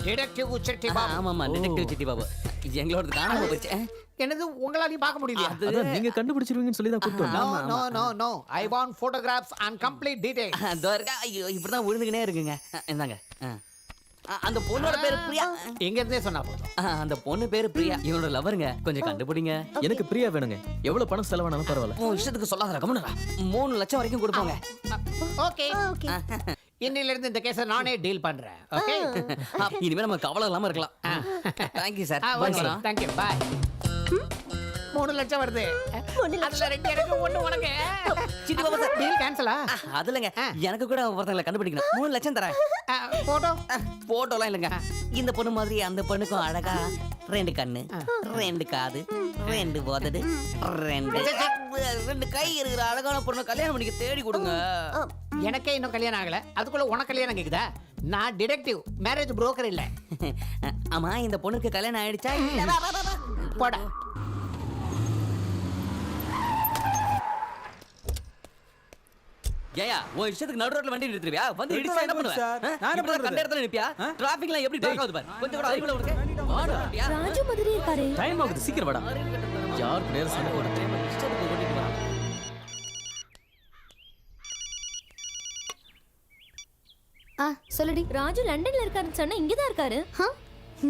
Detective city Babu. ஆமாமா, டிடெக்டிவ் சிட்டி பாபு. எங்களோட காணாம போச்சு. என்னது உங்களாலையும் பார்க்க முடியல? அதான் நீங்க கண்டுபிடிச்சிருவீங்கன்னு சொல்லி தான் கூப்பிட்டு நோ வந்தேன். No no no, I want photographs and complete details. அதோ இருக்கா. ஐயோ, இப்படிதான் விழுந்துக்கினே இருக்குங்க. இந்தாங்க. அந்த பொண்ணோட பேரு பிரியா. எங்க இருந்தே சொன்னா போதும். அந்த பொண்ணு பேரு பிரியா. இவனோட லவருங்க. கொஞ்சம் கண்டுபிடிங்க. எனக்கு பிரியா வேணுங்க. எவ்வளவு பணம் செலவானாலும் பரவாயில்ல. உன் இஷ்டத்துக்கு சொல்லாத, கம்முனு 3 லட்சம் வரைக்கும் கொடுப்பாங்க. Okay okay. இன்னில இருந்து இந்த கேஸை நானே டீல் பண்றேன். ஓகே, இனிமே நம்ம கவலை இல்லாம இருக்கலாம். Thank you sir. Thank you, bye. 3 லட்சம் வருது. அதுல 2 எனக்கு 1 உனக்கு. சிட்டி பாபு சார், டீல் கேன்சலா? அதுலங்க எனக்கு கூட ஒருத்தங்களை கண்டுபிடிக்கணும். 3 லட்சம் தரேன். போட்டோ போட்டோலாம் இல்லைங்க. இந்த பொண்ணு மாதிரி அந்த பொண்ணுக்கும் அழகா 2 கண்ணு, 2 காது, 2 உதடு, 2 கை இருக்கிற அழகான பொண்ணு கல்யாணம் பண்ணிக்க தேடி கொடுங்க. எனக்கே இன்னும் கல்யாணம் ஆகல, அதுக்குள்ள உனக்கு கல்யாணம் கேக்குதா? நான் டிடெக்டிவ், மேரேஜ் புரோக்கர் இல்ல. ஆமா, இந்த பொண்ணுக்கு கல்யாணம் ஆயிடுச்சா? போடா. ஏயா, உன் இஷ்டத்துக்கு நடு ரோட்ல வண்டி நிறுத்துறியா? வந்து இடிச்சா என்ன பண்ணுவ? நான் என்ன கண்ட இடத்துல நிப்பியா? டிராஃபிக்ல எப்படி டாக் ஆகுது பாரு. கொஞ்சம் கூட அறிவுல உனக்கு. வாடா. ராஜு மாதிரி இருக்காரு. டைம் ஆகுது, சீக்கிரம் வாடா. யார் நேரா சண்டை போடுறது? இஷ்டத்துக்கு ஓட்டிட்டு வா. சொல்லுடி. ராஜு லண்டன்ல இருக்காருன்னு சொன்னா இங்க தான் இருக்காரு.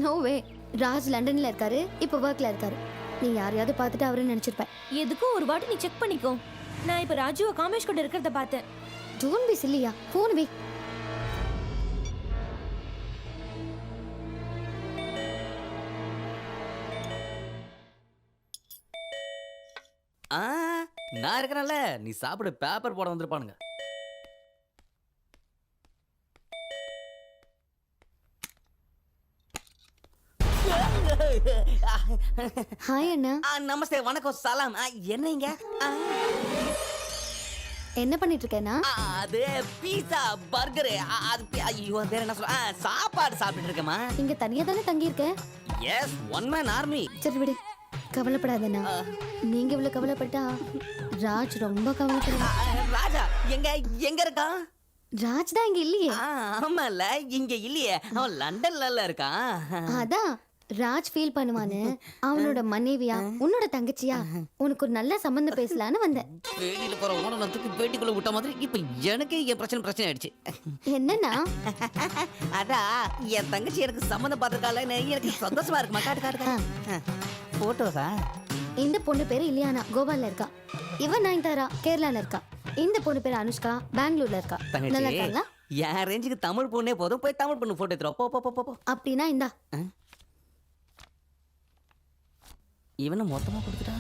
நோ வே. ராஜ் லண்டன்ல இருக்காரு, இப்போ ஒர்க்ல இருக்காரு. நீ யாரையாவது பார்த்துட்டு அவரு நினைச்சிருப்ப. எதுக்கும் ஒரு வாட்டி நீ செக் பண்ணிக்கோ. நான் இப்ப ராஜுவை காமேஷ் கூட இருக்கிறத பார்த்தேன். டோன்ட் பி சில்லியா. ஃபோன் வை. நான் இருக்கறேன்ல, நீ சாப்பிடு. பேப்பர் போட வந்திருப்பானுங்க. ஹாய் அண்ணா. நமஸ்தே, வணக்கம், சலாம். என்னங்க? என்ன பண்ணிட்டு இருக்கேனா? அது பீஸா, பர்கர். ஐயோ, வேற என்ன சொல்ல? சாப்பாடு சாப்பிட்டு இருக்கேமா. இங்க தனியா தானே தங்கி இருக்க? Yes, one man army. சரி விடு, கவலைப்படாதண்ணா. நீங்க இவ்வளவு கவலைப்பட்டா ராஜ் ரொம்ப கவலைப்படுறான். ராஜா எங்க எங்க இருக்கான்? ராஜ் தான் இங்க இல்லையே. ஆமால, இங்க இல்லையே. அவன் லண்டன்ல இருக்கான். அதான் ராஜ் ஃபீல் பண்ணுவானு அவனோட மனைவியா உன்னோட தங்கச்சியா உனக்கு ஒரு நல்ல சம்பந்தம் பேசலான்னு வந்தேன். பேட்டியில போற உடனத்துக்கு பேட்டிக்குள்ள விட்ட மாதிரி இப்ப எனக்கு என் பிரச்சனை ஆயிடுச்சு. என்னன்னா? அதான் என் தங்கச்சி எனக்கு சம்பந்தம் பார்த்திருக்கால, எனக்கு சந்தோஷமா இருக்குமா. காட்டு போட்டோஸா? இந்த பொண்ணு பேரு இலியானா, கோவால இருக்கா. இவன் நயன்தாரா, கேரளால இருக்கா. இந்த பொண்ணு பேரு அனுஷ்கா, பெங்களூர்ல இருக்கா. நல்லா இருக்காங்களா? என் ரேஞ்சுக்கு தமிழ் பொண்ணே போதும். போய் தமிழ் பொண்ணு போட்டோ எடுத்துரும். போ போ போ. அப்படின்னா இந்தா. இவனை மொத்தமா கொடுத்துட்டா.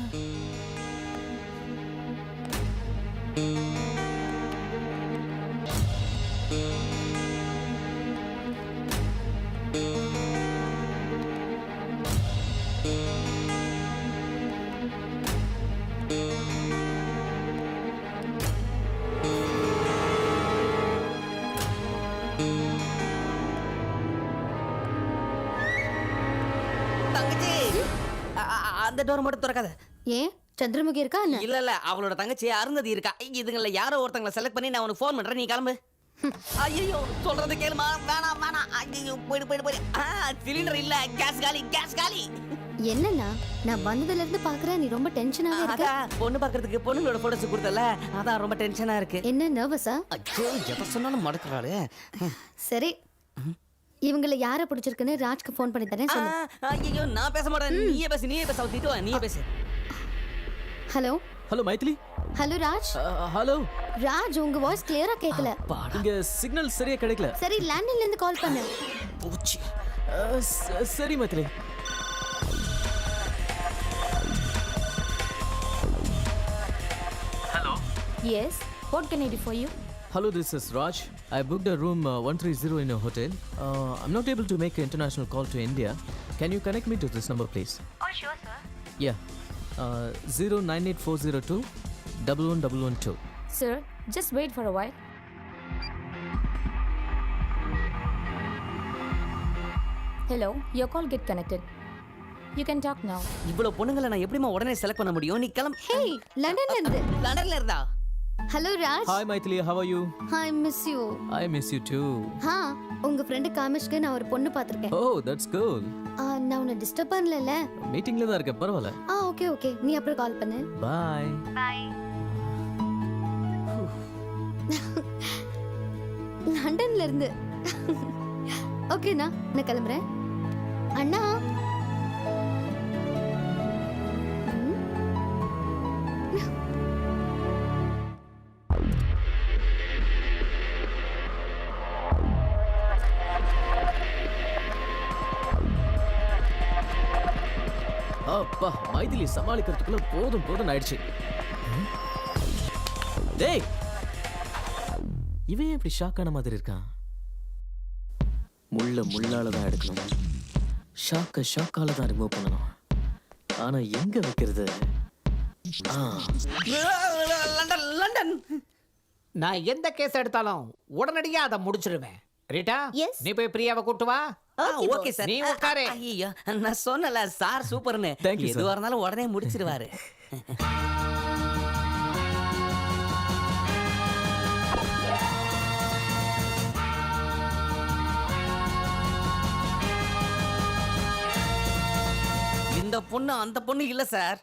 தங்கச்சி, அந்த டோர் மட்டும் திறக்காத. ஏன் சந்திரமுகி இருக்கா என்ன? இல்ல, அவளோட தங்கச்சி அருந்ததி இருக்கா. இதுங்கள யாரோ ஒருத்தங்களை செலக்ட் பண்ணி நான் உனக்கு ஃபோன் பண்றேன், நீ கிளம்பு. ஐயோ, சொல்றது கேளுமா. வேணாம். ஐயோ, போயிடு. சிலிண்டர் இல்ல, கேஸ் காலி. என்னன்னா, நான் வந்ததுல இருந்து பாக்குறேன் நீ ரொம்ப டென்ஷனாவே இருக்க. அதான் பொண்ணு பாக்குறதுக்கு பொண்ணுங்களோட போட்டோஸ் கொடுத்தல, அதான் ரொம்ப டென்ஷனா இருக்கு. என்ன நர்வஸா? ஐயோ, எதை சொன்னாலும் மடக்குறாளே. சரி, இவங்கள யார பிடிச்சிருக்குன்னு ராஜ்க்கு ஃபோன் பண்ணி தரேன் சொல்லு. ஐயோ, நான் பேச மாட்டேன். நீயே பேசு. அவ திட்டுவா, நீயே பேசு. Hello hello Maithili. Hello Raj. Hello Raj, உங்க வாய்ஸ் கிளியரா கேட்கல. இங்க சிக்னல் சரியா கிடைக்கல. சரி, லேண்ட்லைன்ல இருந்து கால் பண்ணு. பூச்சி. சரி Maithili. Hello. Yes. What can I do for you? Hello, this is Raj. I booked a room 130 in a hotel. I'm not able to make an international call to India. Can you connect me to this number, please? Oh, sure, sir. Yeah. 098402 11112. Sir, just wait for a while. Hello, your call get connected. You can talk now. இவ்வளவு பொண்ணுங்களை நான் எப்படிமா உடனே select பண்ண முடியும்? நீ கிளம்பு. ஹே லண்டன்ல இருந்து. லண்டன்ல இருந்தா? Hello Raj. Hi Maithili, how are you? I miss you. I miss you too. ஹா உங்க ஃப்ரெண்ட் காமிஷ்க்கு நான் ஒரு பொண்ணு பாத்திருக்கேன். Oh, that's cool. நான் உன்னை டிஸ்டர்ப் பண்ணலல? மீட்டிங்ல தான் இருக்கேன், பரவாயில்ல. ஓகே ஓகே, நீ அப்புறம் கால் பண்ணு. Bye. லண்டன்ல இருந்து. ஓகேண்ணா, நான் கிளம்புறேன். அண்ணா. அப்பா, மைதிலி சமாளிக்கிறதுக்குள்ள போதும் போதும் ஆயிடுச்சு. டேய், இவன் இப்படி ஷாக்கான மாதிரி இருக்கான். முள்ளால தான் எடுக்கணும், ஷாக்கால தான் ரிமூவ் பண்ணணும். ஆனா எங்க வைக்கிறது? London London. நான் எந்த கேஸ் எடுத்தாலும் உடனடியா அதை முடிச்சிருவேன். Rita, Yes. நீ போய் பிரியாவை கூட்டு வா. Okay sir. நீ உட்காரு. ஐயோ, நான் சொன்னல சார் சூப்பர்னு. Thank you, sir. எதுவா இருந்தாலும் உடனே முடிச்சிருவாரு. இந்த பொண்ணு அந்த பொண்ணு இல்ல சார்.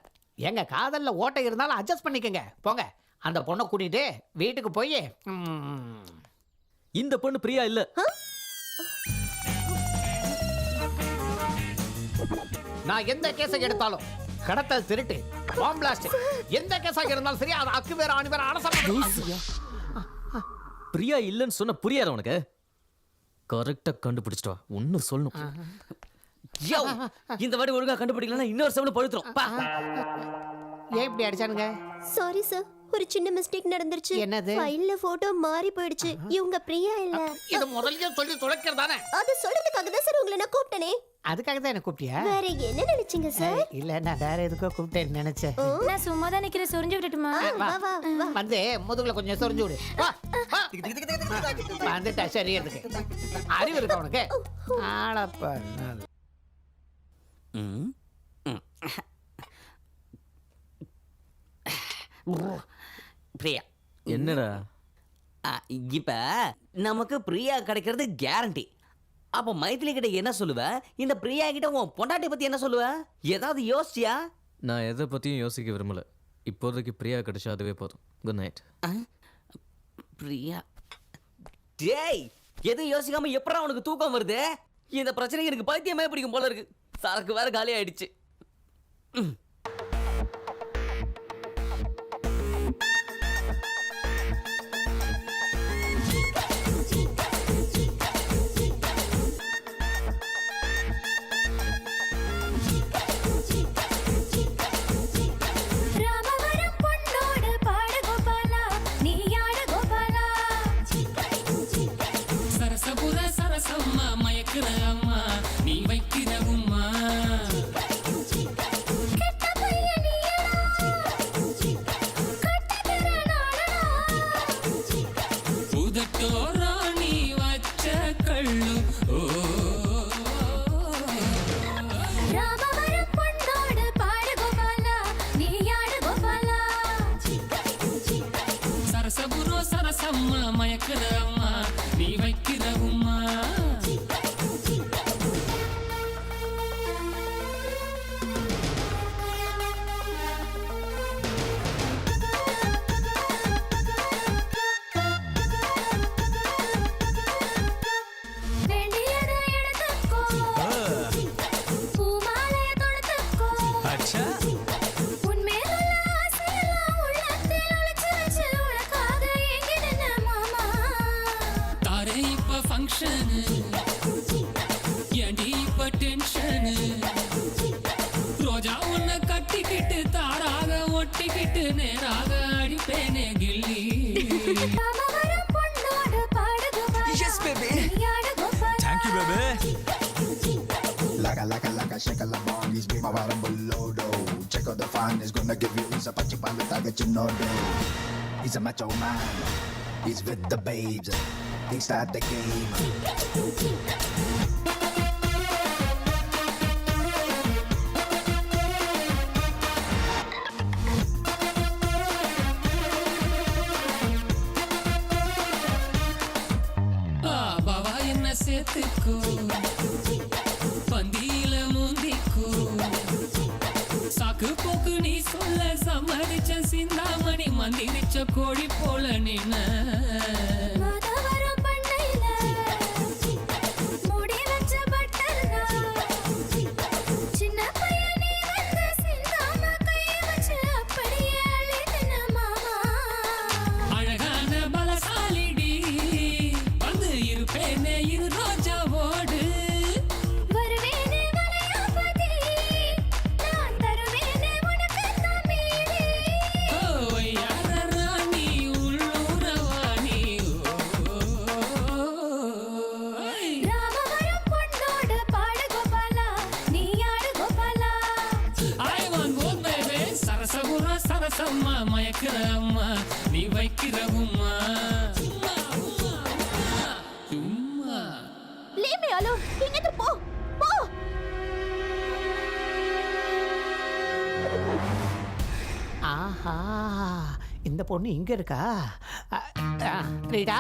எங்க காதல்ல ஓட்டை இருந்தாலும் அட்ஜஸ்ட் பண்ணிக்கங்க. போங்க, அந்த பொண்ணை கூட்டிட்டு வீட்டுக்கு போய் இந்த பொண்ணு பிரியா இல்ல. நான் எந்த கேஸை எடுத்தாலும், கடத்தல், திருட்டு, பாம் பிளாஸ்ட், எந்த கேஸாக இருந்தாலும் சரி, அது அக்கு வேற ஆணி வேற அலச. பிரியா இல்லன்னு சொன்ன புரியாத உனக்கு? கரெக்டா கண்டுபிடிச்சிட்டா. ஒன்னு சொல்லணும். யோ, இந்த வாட்டி ஒழுங்கா கண்டுபிடிக்கலன்னா இன்னொரு செவல பழுத்துரும். பா. ஏன் இப்படி அடிச்சானுங்க? சாரி சார், ஒரு சின்ன மிஸ்டேக் நடந்துருச்சு. என்னது? ஃபைல்ல போட்டோ மாறி போயிடுச்சு. இவங்க பிரியா இல்ல. இது முதல்லயே சொல்லி தொலைக்கிறதானே? அது சொல்றதுக்காக தான் சார் உங்களை நான் கூப்பிட்டனே. அதுக்காக தான் என்ன கூப்பிட்டியா? வேற என்ன நினைச்சீங்க சார்? இல்ல, நான் வேற எதுக்கோ கூப்பிட்டேன்னு நினைச்சேன். நான் சும்மா தான் நிக்கிறேன், சொரிஞ்சு விட்டுட்டுமா? வா வா வா. வந்து முதுகுல கொஞ்சம் சொரிஞ்சு விடு. வா, வா. வந்துட்டா சரியதுக்கு. அறிவு இருக்கா உனக்கு? ஆளப்பா. ம். பிரியா. என்னடா? இப்ப நமக்கு பிரியா கிடைக்கிறது கேரண்டி. அப்ப மைதிலி கிட்ட என்ன சொல்லுவ? இந்த பிரியா கிட்ட உன் பொண்டாட்டி பத்தி என்ன சொல்லுவ? ஏதாவது யோசிச்சியா? நான் எதை பத்தியும் யோசிக்க விரும்பல. இப்போதைக்கு பிரியா கிடைச்சா அதுவே போதும். Good night. பிரியா. டேய், எதுவும் யோசிக்காம எப்படா உனக்கு தூக்கம் வருது? இந்த பிரச்சனைக்கு எனக்கு பைத்தியமே பிடிக்கும் போல இருக்கு. சரக்கு வேற காலி ஆயிடுச்சு. ரோஜா உன்னை கட்டிக்கிட்டு தாராக ஒட்டிக்கிட்டு நேராக அடிப்பேனே கில்லி. Yes, baby. Thank you, baby. Laka, shake a la bongies, be my bottom below. Check out the fine, it's gonna give you a pachi panda taga chinodo. He's a macho man. He's with the babes. They start the game. பாவா என்ன சேர்த்துக்கோ பந்தியில முந்திக்கோ சாக்கு போக்கு நீ சொல்ல சம்மதிச்ச சிந்தாமணி மந்திரிச்ச கோழி போல நின்ன அழகான பலசாலிடி வந்து இருப்பேனே இரு ரோஜா ஓடு ராணி உள்ளூரவாணி சரசகுரா சரசம்மா மயக்கிற அம்மா நீ வைக்கிற உம்மா சும்மா சும்மா Leave me alone. இங்கிட்டு போ போ. ஆஹா இந்த பொண்ணு இங்க இருக்கா ரீடா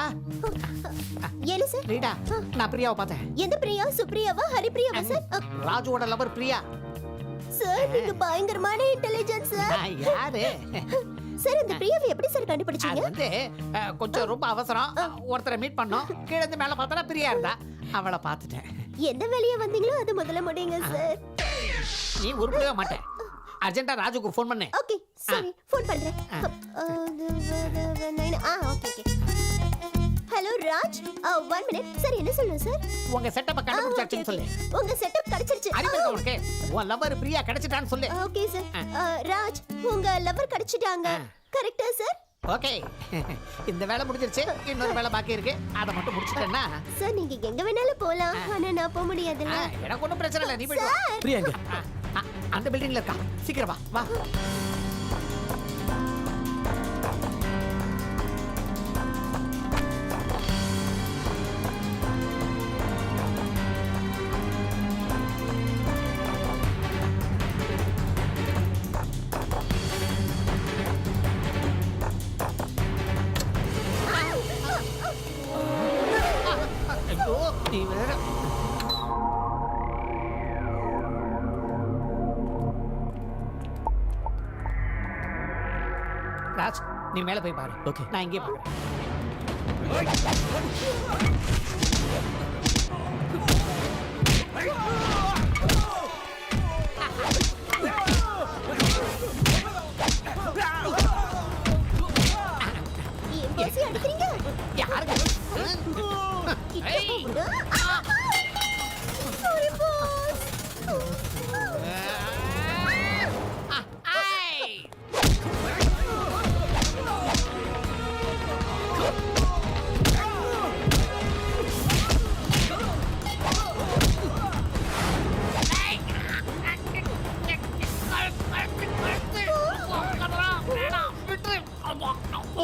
என்ன சார்? ரீடா நான் பிரியாவை பார்த்தேன் எந்த பிரியா? சுப்ரியாவா? ஹரிப்ரியாவா சார்? ராஜுவோட லவர் பிரியா சார் நீங்க பயங்கரமான இன்டெலிஜென்ஸ் சார். நான் யாரு சார் இந்த பிரியாவை எப்படி சார் அது கண்டுபிடிச்சீங்க? வந்து கொஞ்சம் ரொம்ப அவசரம் ஒருத்தரை மீட் பண்ணோம் கீழே இருந்து மேல பார்த்தா பிரியா இருந்தா அவளை பார்த்துட்டேன் எந்த வேலையா வந்தீங்களோ அது முதல்ல முடியுங்க சார். நீ உருப்படவே மாட்டேன் அர்ஜென்ட்டா ராஜுக்கு ஃபோன் பண்ணு ஓகே சரி ஃபோன் பண்றேன். Okay okay. Hello Raj 1 minute. Sir என்ன சொல்லணும் சார்? உங்க செட்டப்பை கண்டுபிடிச்சாச்சுன்னு சொல்லு உங்க செட்டப் கிடைச்சிருச்சு. அறிவு இருக்கா உனக்கு உன் லவர் பிரியா கிடைச்சிட்டான்னு சொல்லு ஓகே சார். ராஜ் உங்க லவர் கிடைச்சிட்டாங்க. கரெக்ட்டா சார்? ஓகே இந்த வேலை முடிஞ்சிருச்சு இன்னொரு வேலை பாக்கி இருக்கு அதை மட்டும் முடிச்சிட்டேன்னா சார் நீங்க எங்க வேணாலும் போலாம். ஆனா நான் போக முடியாதுல்ல. எனக்கு ஒன்றும் பிரச்சனை இல்லை நீ போயிட்டு வா. சார் பிரியா எங்க? அந்த பில்டிங்ல இருக்கா சீக்கிரம் வா வா ஐயோ நீ வேற ராஜ் நீ மேல போய் பாரு Okay. நான் இங்கே பாக்குறேன் ஏன் பாசி அடிக்கிறீங்க? யாருக்கு ஏய். Sorry boss. ஐய்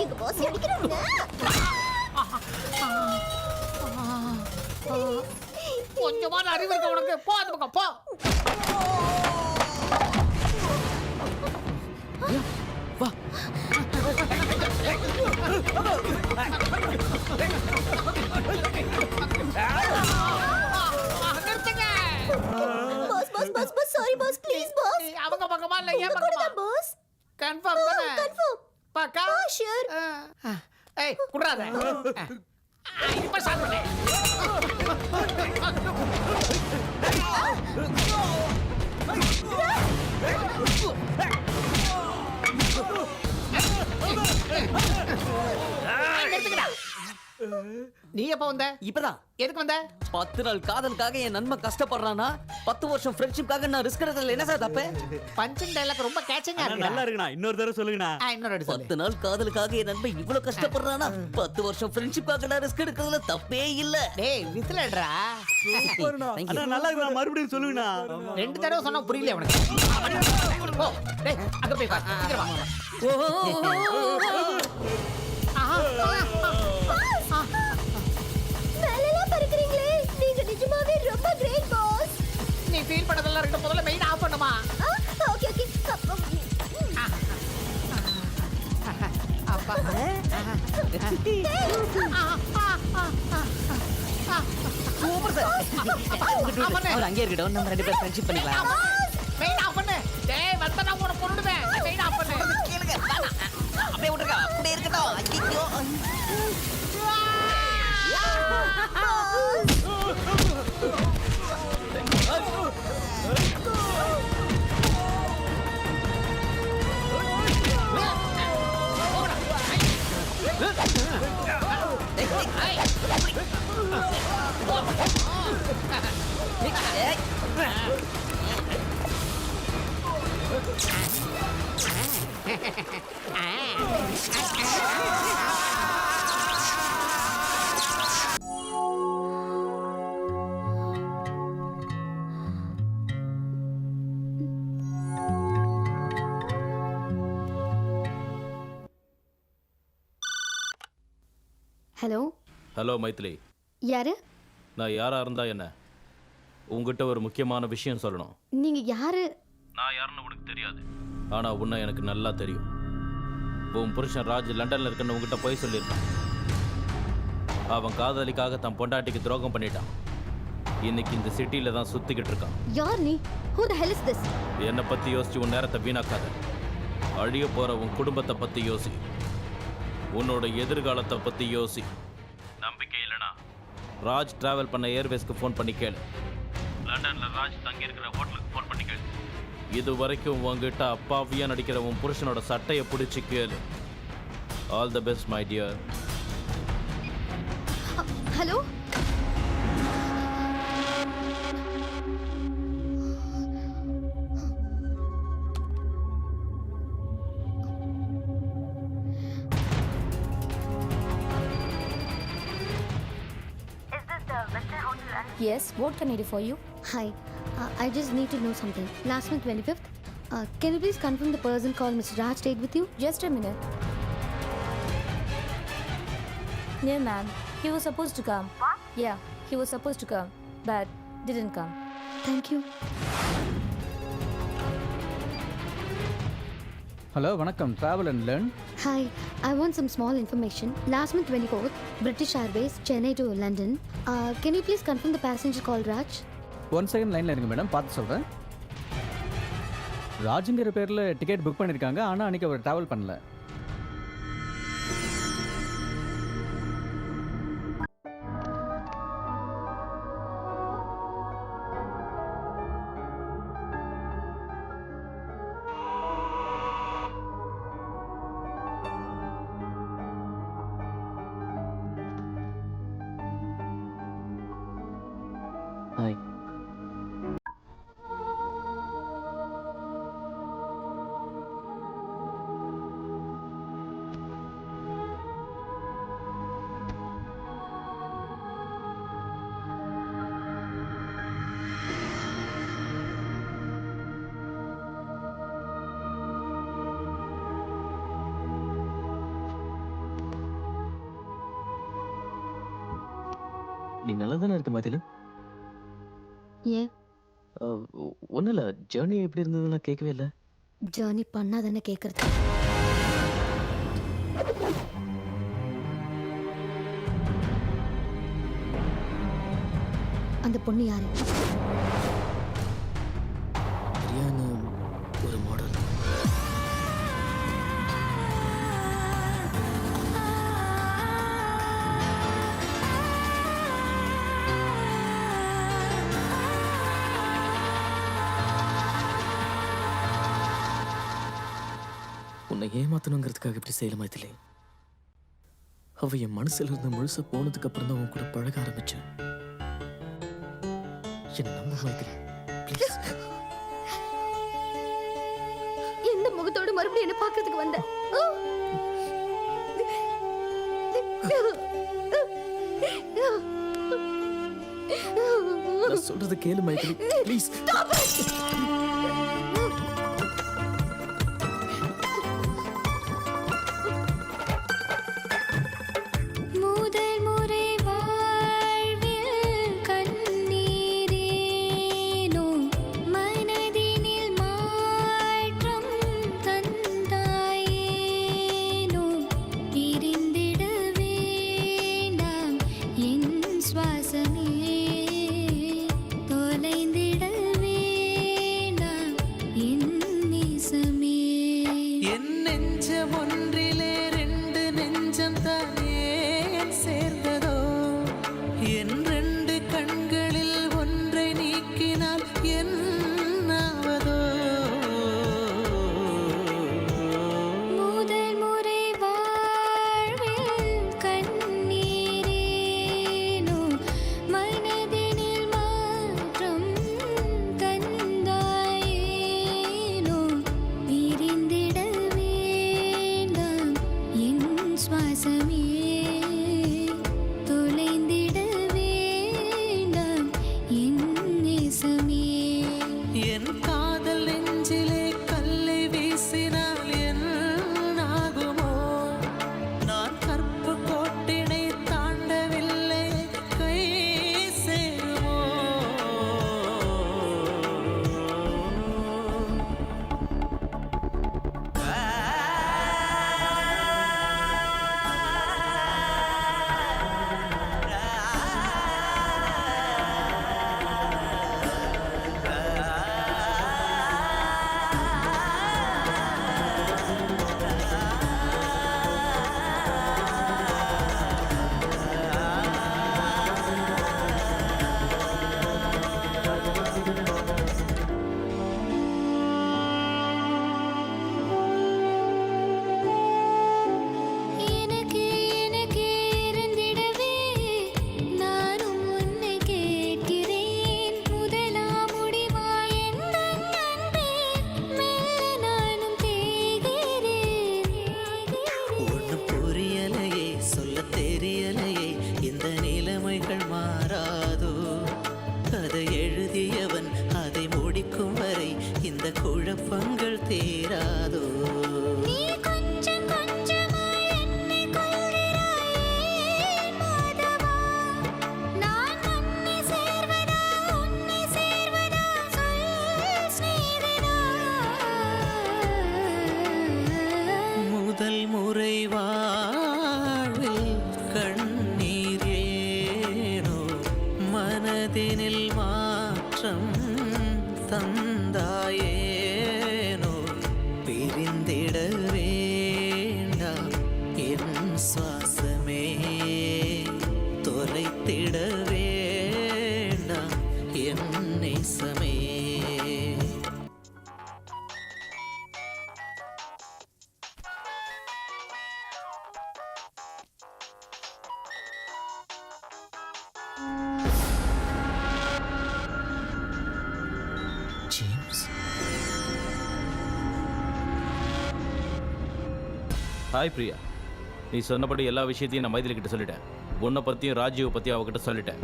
எங்க பாசி அடிக்கிறாங்க. கொஞ்சமான அறிவு இருக்க உனக்கு போ அந்த பக்கம் போ வா நிறுத்துங்க boss boss boss boss sorry boss please boss. அவங்க பக்கமா இல்ல ஏன் உங்க கூட பக்கமா தான் பாஸ். கன்ஃபார்ம் தானே கன்ஃபார்ம். பக்கா ஷூர். ஏய் குடுறாத இப்ப ஸ்டார்ட் பண்ணு நிறுத்துங்கடா நீ எப்ப வந்த? இப்பதான் எதுக்கு வந்த? 10 நாள் காதலுக்காக என் நண்பன் கஷ்டப்படுறானா 10 வருஷம் ஃப்ரெண்ட்ஷிப்காக நான் ரிஸ்க் எடுக்கிறதுல என்ன சார் தப்பு? பஞ்சிங் டைலாக் ரொம்ப கேட்சிங்கா இருக்கு. நல்லா இருக்குண்ணா, இன்னொரு தடவை சொல்லுங்கண்ணா. இன்னொரு வாட்டி சொல்லு. 10 நாள் காதலுக்காக என் நண்பன் இவ்வளவு கஷ்டப்படுறானா 10 வருஷம் ஃப்ரெண்ட்ஷிப்காக நான் ரிஸ்க் எடுக்கிறதுல தப்பே இல்ல. டேய் விசிலடா. Thank you. நல்லா இருக்குண்ணா, மறுபடியும் சொல்லுங்கண்ணா. 2 தடவை சொன்னா புரியல உனக்கு. ஓ, டேய் அங்க போய் பாரு. சீக்கிரம் வா. மேலெல்லாம் பறக்குறீங்களே நீங்க நிஜமாவே ரொம்ப கிரேட் பாஸ். நீ ஃபீல் பண்ணதெல்லாம் ரெண்டு முதல்ல மெயின் ஆஃப் பண்ணுமா? Okay okay. அப்பா. Super sir. அவர் அங்கே இருக்கட்டும், நம்ம 2 பேரும் ஃப்ரெண்ட்ஷிப் பண்ணிக்கலாம். மெயின் ஆஃப் பண்ணு. டேய் வந்தா நான் உன்னை கொன்னுடுவேன். மெயின் ஆஃப் பண்ணு. கேளுங்க. அப்படியே விட்டுருக்கா, அப்படியே இருக்கட்டும். ஐயோ. ஹலோ, ஹலோ மைதிலி, யாரு? நான் யாரா இருந்தா என்ன? உங்ககிட்ட ஒரு முக்கியமான விஷயம் சொல்லணும். நீங்க யாரு? நான் யாருன்னு உனக்கு தெரியாது, ஆனா உன்னை எனக்கு நல்லா தெரியும். உன் புருஷன் ராஜ் லண்டன்ல இருக்குன்னு உங்ககிட்ட போய் சொல்லியிருக்கான். அவன் காதலிக்காக தன் பொண்டாட்டிக்கு துரோகம் பண்ணிட்டான். இன்னைக்கு இந்த சிட்டில தான் சுத்திக்கிட்டு இருக்கான். யார் நீ? Who the hell is this? என்னை பத்தி யோசிச்சு உன் நேரத்தை வீணாக்காத. அழிய போற உன் குடும்பத்தை பத்தி யோசி. உன்னோட எதிர்காலத்தை பத்தி யோசி. நம்பிக்கை இல்லைனா ராஜ் டிராவல் பண்ண ஏர்வேஸ்க்கு ஃபோன் பண்ணி கேளு. லண்டன்ல ராஜ் தங்கி இருக்கிற ஹோட்டலுக்கு ஃபோன் பண்ணி கேளு. இது வரைக்கும் உங்ககிட்ட அப்பாவியா நடிக்கிற உன் புருஷனோட சட்டையை பிடிச்சி கேளு. All the best my dear. Hello, Yes, what can I do for you? hi. I just need to know something. Last month 25th, can you please confirm the person called Mr. Raj stayed with you? Just a minute. No, ma'am. He was supposed to come. What? Yeah, he was supposed to come, but didn't come. Thank you. Hello, வணக்கம். Travel and learn. Hi, I want some small information. Last month 24th, British Airways, Chennai to London. Can you please confirm the passenger called Raj? 1 second லைனில் இருங்க madam, பார்த்து சொல்கிறேன். ராஜுங்கிற பேரில் ticket book பண்ணியிருக்காங்க, ஆனால் அன்றைக்கி hour travel பண்ணல. Hi. நீ நல்லா தானே இருக்க மைதிலி? ஏன்? ஒன்றும் இல்லை, ஜேர்னி எப்படி இருந்ததுன்னு கேட்கவே இல்லை. ஜேர்னி பண்ணா தானே கேட்கறது. அந்த பொண்ணு யாரு? சரியான ஒரு மாடல். உன்னை ஏமாத்தணுங்கிறதுக்காக இப்படி செய்யல மைதிலி. அவ என் மனசுல இருந்து முழுசா போனதுக்கு அப்புறம் தான் உன் கூட பழக ஆரம்பிச்சேன். என்ன நம்ப மைதிலி ப்ளீஸ். எந்த முகத்தோட மறுபடியும் என்ன பார்க்கிறதுக்கு வந்த? நான் சொல்றது கேளு மைதிலி ப்ளீஸ். முதல் முறை வாழ்வில் கண்ணீரேனோ மனதினில் மாற்றம் தந்தாயேனோ பிரிந்திட வேண்டாம் என் சுவாசமே தொலைந்திட வேண்டாம் என் நேசமே. என் நெஞ்சம் ஒன்றிலே ரெண்டு நெஞ்சம் தானே சேர்ந்ததோ, என் ரெண்டு கண்களில் ஒன்றை நீக்கினால் என்னாவதோ. முதல் முறை வாழ்வில் கண்ணீரேனோ மனதினில் மாற்றம் தந்தாயேனோ பிரிந்திட வேண்டாம் என் சுவாசமே தொலைந்திட வேண்டாம் என் நேசமே. என் காதல் நெஞ்சிலே கல்லை வீசினால் என்னாகுமோ, நான் கற்பு கோட்டினை தாண்டவில்லை கை சேருமோ. எனக்கு இருந்திடவே நானும் உன்னை கேட்கிறேன். முதலாம் முடிவா எந்தன் அன்பே மெல்ல நானும் தேய்கிறேன். ஒன்னும் புரியலையே, சொல்ல தெரியலையே, இந்த நிலைமைகள் மாறாதோ. கதை எழுதியவன் அதை முடிக்கும் வரை இந்த குழப்பங்கள் தீராதோ. நீ கொஞ்சம் கொஞ்சமாய் என்னை கொள்கிறாயே மாதவா. நான் உன்னை சேர்வதா சொல் ஸ்நேகிதா. முதல் முறை வாழ்வில் கண்ணீர் ஏனோ மனதினில் மாற்றம் தந்தாயேனோ பிரிந்திட வேண்டாம் என் சுவாசமே தொலைத்திட வேண்டாம் என் நேசமே. ஜேம்ஸ் ஹாய் பிரியா, நீ சொன்னபடி எல்லா விஷயத்தையும் நான் மைதிலி கிட்ட சொல்லிட்டேன். உன்னை பற்றியும் ராஜீவை பற்றியும் அவகிட்ட சொல்லிட்டேன்.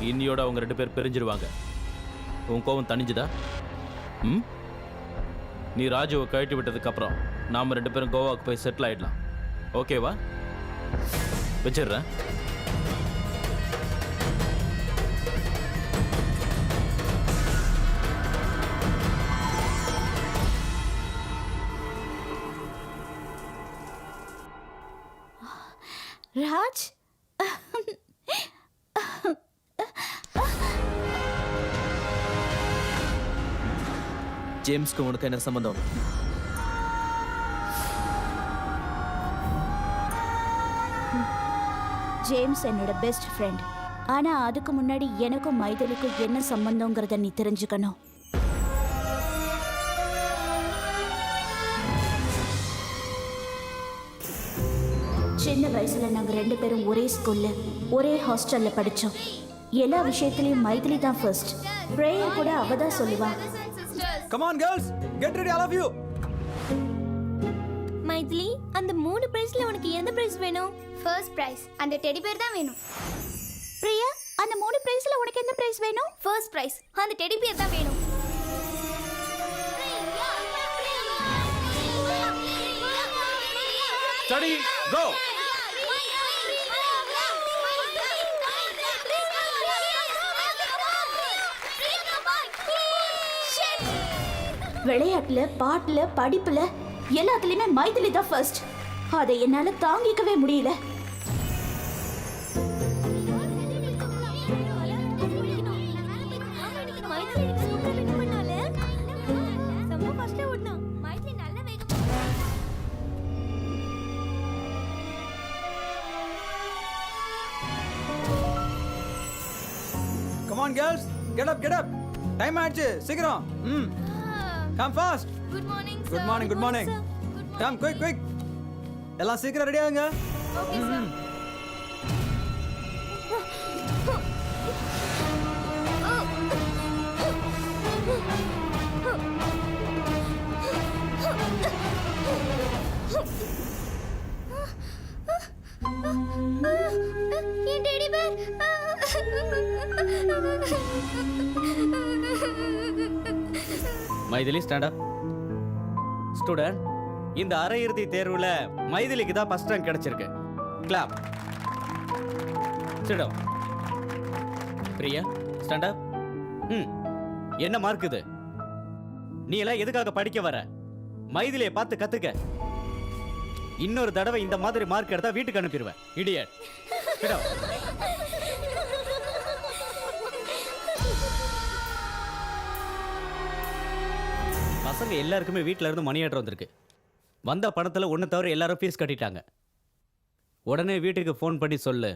இன்னியோட அவங்க 2 பேர் பிரிஞ்சிருவாங்க. உன் கோவம் தணிஞ்சுதா? ம், நீ ராஜுவை கழட்டி விட்டதுக்கப்புறம் நாம் 2 பேரும் கோவாவுக்கு போய் செட்டில் ஆகிடலாம். ஓகேவா? வச்சிடுறேன். ராஜ், ஜேம்ஸ்க்கு உனக்கு என்ன சம்பந்தம்? ஜேம்ஸ் என்னோட பெஸ்ட் ஃப்ரெண்ட். ஆனா அதுக்கு முன்னாடி எனக்கும் மைதிலிக்கும் என்ன சம்பந்தங்கிறத நீ தெரிஞ்சுக்கணும். சின்ன வயசுல நாங்க 2 பேரும் ஒரே ஸ்கூல்ல ஒரே ஹாஸ்டல்ல படிச்சோம். எல்லா விஷயத்திலயும் மைதிலி தான் ஃபர்ஸ்ட். பிரேயர் கூட அவ தான் சொல்லுவா. Come on girls, get ready, all of you. Maithili, அந்த 3 பிரைஸ்ல உனக்கு எந்த பிரைஸ் வேணும்? ஃபர்ஸ்ட் பிரைஸ் அந்த டெடி பேர் தான் வேணும். பிரியா, அந்த 3 பிரைஸ்ல உனக்கு எந்த பிரைஸ் வேணும்? ஃபர்ஸ்ட் பிரைஸ் அந்த டெடி பேர் தான் வேணும். ஸ்டடி கோ. விளையாட்டுல, பாட்டுல, படிப்புல எல்லாத்துலயுமே மைதிலி தான் ஃபர்ஸ்ட். அதை என்னால தாங்கிக்கவே முடியல. Come on girls, get up, get up. Time ஆயிடுச்சு, சீக்கிரம். Come fast. Good morning good morning, good morning. Come quick quick. எல்லாம் சீக்கிரம் ரெடி ஆகுங்க. Okay sir. என் teddy bear. Maithili stand up. Student, இந்த அரையிறுதி தேர்வுல மைதிலிக்கு தான் ஃபர்ஸ்ட் ரேங்க் கிடைச்சிருக்கு. Clap. Sit down. Priya, stand up. என்ன மார்க் இது? நீ எல்லாம் எதுக்காக படிக்க வர? மைதிலியை பார்த்து கத்துக்க. இன்னொரு தடவை இந்த மாதிரி மார்க் எடுத்தா வீட்டுக்கு அனுப்பிடுவேன். இடியட். Sit down. பசங்க எல்லாருக்குமே வீட்டில இருந்து மணி ஆர்டர் வந்திருக்கு. வந்த பணத்தில் ஒன்று தவிர எல்லாரும் ஃபீஸ் கட்டிட்டாங்க. உடனே வீட்டுக்கு ஃபோன் பண்ணி சொல்லு,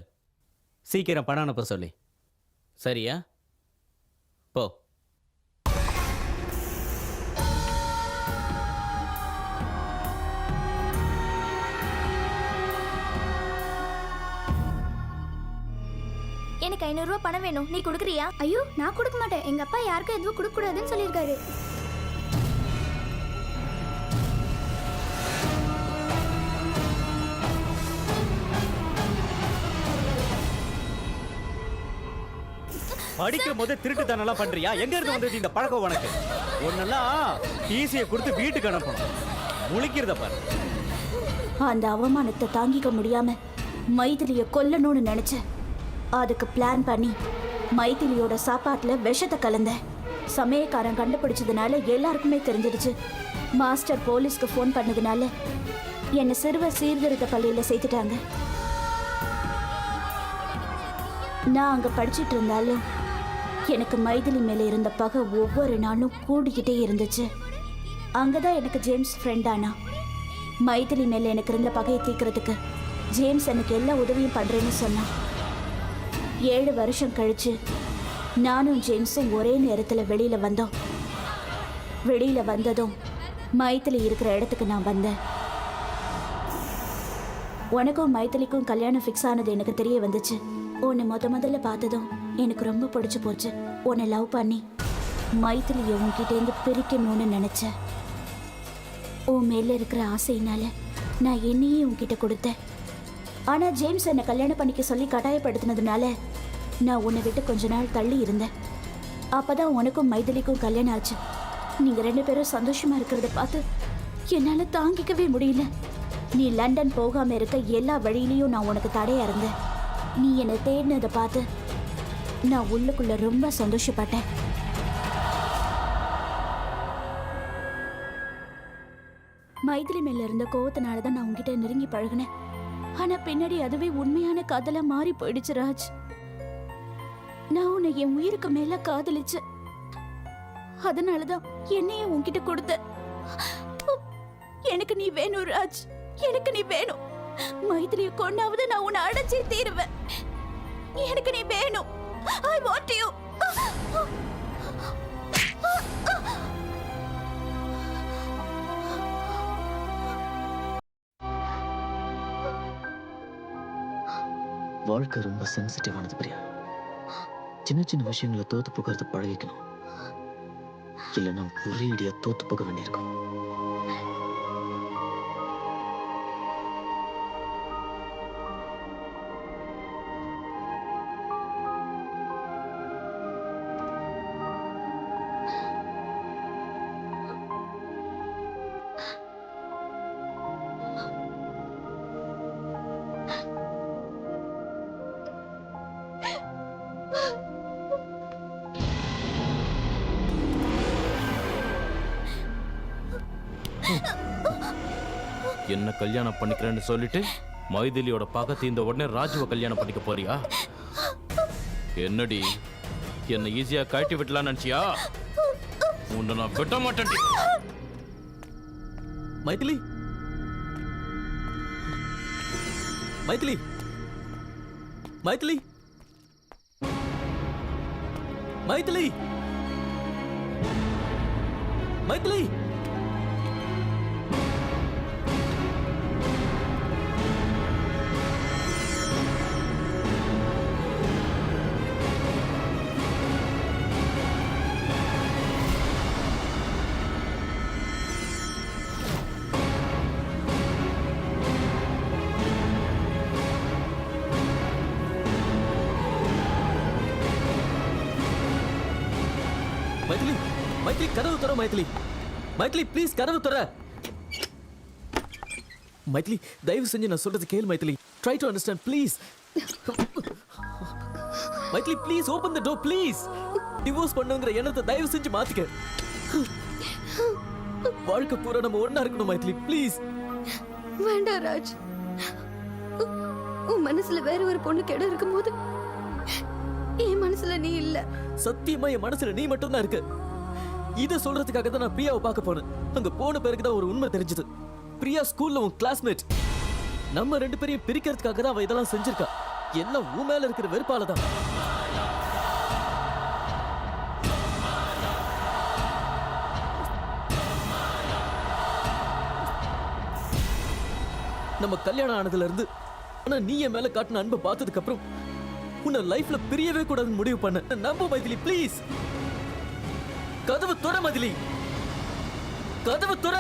சீக்கிரம் பணம் அனுப்ப சொல்லி. சரியா? போ. எனக்கு 500 ரூபாய் பணம் வேணும். நீ கொடுக்குறியா? ஐயோ, நான் கொடுக்க மாட்டேன். எங்க அப்பா யாருக்கும் எதுவும் கொடுக்க கூடாதுன்னு சொல்லியிருக்காரு. படிக்கும் போது திருட்டுத்தனெல்லாம் பண்றியா? எங்க இருந்து வந்தது இந்த பழக்கம் உனக்கு? ஒன்னெல்லாம் ஈஸியை கொடுத்து வீட்டுக்கு அனுப்பணும். முழிக்கிறத பாரு. அந்த அவமானத்தை தாங்கிக்க முடியாம மைதிலியை கொல்லணும்னு நினைச்சேன். அதுக்கு பிளான் பண்ணி மைதிலியோட சாப்பாட்டுல விஷத்தை கலந்தேன். சமயக்காரன் கண்டுபிடிச்சதுனால எல்லாருக்குமே தெரிஞ்சிடுச்சு. மாஸ்டர் போலீஸ்க்கு ஃபோன் பண்ணதுனால என்னை சிறுவர் சீர்திருத்த பள்ளியில சேர்த்துட்டாங்க. நான் அங்க படிச்சுட்டு இருந்தாலும் எனக்கு மைதிலி மேல இருந்த பகை ஒவ்வொரு நாளும் கூடிக்கிட்டே இருந்துச்சு. அங்கதான் எனக்கு ஜேம்ஸ் ஃப்ரெண்ட் ஆனா. மைதிலி மேல எனக்கு இருந்த பகையை தீர்க்கறதுக்கு ஜேம்ஸ் எனக்கு எல்லா உதவியும் பண்றேன்னு சொன்னான். 7 வருஷம் கழிச்சு நானும் ஜேம்ஸும் ஒரே நேரத்தில் வெளியில வந்தோம். வெளியில வந்ததும் மைதிலி இருக்கிற இடத்துக்கு நான் வந்தேன். உனக்கும் மைதிலிக்கும் கல்யாணம் ஃபிக்ஸ் ஆனது எனக்கு தெரிய வந்துச்சு. உன்னை முதல்ல பார்த்ததும் எனக்கு ரொம்ப பிடிச்சு போச்சு. உன்னை லவ் பண்ணி மைதிலியை உன்கிட்டேருந்து பிரிக்கணும்னு நினைச்சேன். உன் மேல இருக்கிற ஆசையினால நான் என்னையே உன்கிட்ட கொடுத்தேன். ஆனா ஜேம்ஸ் என்னை கல்யாணம் பண்ணிக்க சொல்லி கட்டாயப்படுத்தினதுனால நான் உன்னை விட்டு கொஞ்ச நாள் தள்ளி இருந்தேன். அப்பதான் உனக்கும் மைதிலிக்கும் கல்யாணம் ஆச்சு. நீங்க 2 பேரும் சந்தோஷமா இருக்கிறத பார்த்து என்னால தாங்கிக்கவே முடியல. நீ லண்டன் போகாம இருக்க எல்லா வழியிலையும் நான் உனக்கு தடையா இருந்தேன். நீ என்னை தேடினதை பார்த்து நான் உள்ளுக்குள்ள ரொம்ப சந்தோஷப்பட்டேன். மைதிலி மேல இருந்த கோவத்தினால தான் நான் உன்கிட்ட நெருங்கி பழகினேன். ஆனா பின்னாடி அதுவே உண்மையான காதலா மாறி போயிடுச்சு ராஜ். நான் உன்னை என் உயிருக்கு மேல காதலிச்சேன். அதனாலதான் என்னையே உன்கிட்ட கொடுத்த. எனக்கு நீ வேணும் ராஜ், எனக்கு நீ வேணும். மைதிலியை கொண்டாவது நான் உன்னை அடைச்சே தீருவேன். எனக்கு நீ வேணும். I want you. வாழ்க்கை ரொம்ப சென்சிட்டிவானது பிரியா. சின்ன சின்ன விஷயங்களை தோத்து போகிறது பழகிக்கணும், இல்லைன்னா ஒரே இடியா தோத்து போக வேண்டியிருக்கும். என்ன கல்யாணம் பண்ணிக்கிறேன்னு சொல்லிட்டு மைதிலியோட பகை தீர்ந்த உடனே ராஜுவை கல்யாணம் பண்ணிக்க போறியா? என்னடி என்ன ஈஸியா கட்டி விட்டலாம்னு நினைச்சியா? உன்னை நான் விட மாட்டேன். மைதிலி, மைதிலி, மைதிலி, மைதிலி, மைதிலி. மைதிலி, மைதிலி, கதவு தர. மைதிலி, மைதிலி, ப்ளீஸ் கதவு தர. மைதிலி, தயவு செஞ்சு நான் சொல்றது கேள் Maithili. Try to understand please. Maithili, please open the door please. Divorce பண்ணுங்கிற எண்ணத்தை தயவு செஞ்சு மாத்திக்க. வாழ்க்கை பூரா நம்ம ஒண்ணா இருக்கணும் மைதிலி, ப்ளீஸ். வேண்டாம் ராஜ், உன் மனசுல வேற ஒரு பொண்ணு கெட இருக்கும்போது என் மனசுல நீ இல்ல. சத்தியமா என் மனசுல நீ மட்டும் தான் இருக்க. இத சொல்றதுக்காக தான் நான் பிரியாவை பார்க்க போனேன். அங்க போன பிறகு தான் ஒரு உண்மை தெரிஞ்சது. பிரியா ஸ்கூல்ல உன் கிளாஸ்மேட். நம்ம ரெண்டு பேரையும் பிரிக்கிறதுக்காக தான் அவ இதெல்லாம் செஞ்சிருக்கா. எல்லாம் உன் மேல இருக்கிற வெறுப்பால தான். நம்ம கல்யாணம் ஆனதுல இருந்து ஆனா நீ என் மேல காட்டின அன்பை பார்த்ததுக்கு அப்புறம் உன்னை லைஃப்ல பிரியவே கூடாதுன்னு முடிவு பண்ண. நம்ப மைதிலி, ப்ளீஸ். கதவு துற மைதிலி, கதவு துற.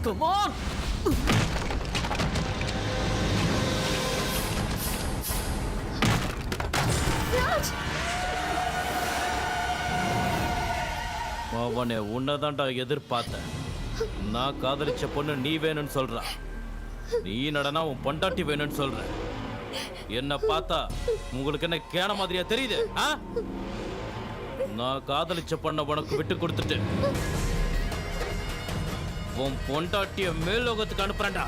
Come on. அவனே உன்னதான்டா எதிர்பார்த்தேன். நான் காதலிச்ச பொண்ணு நீ வேணும்னு சொல்றா. நீ நடனா உன் பொண்டாட்டி வேணும்னு சொல்ற. என்ன பார்த்தா உங்களுக்கு என்ன கேன மாதிரியா தெரியுது? நான் காதலிச்ச பொண்ண உனக்கு விட்டு கொடுத்துட்டு உன் பொண்டாட்டிய மேலோகத்துக்கு அனுப்புறேன்டா.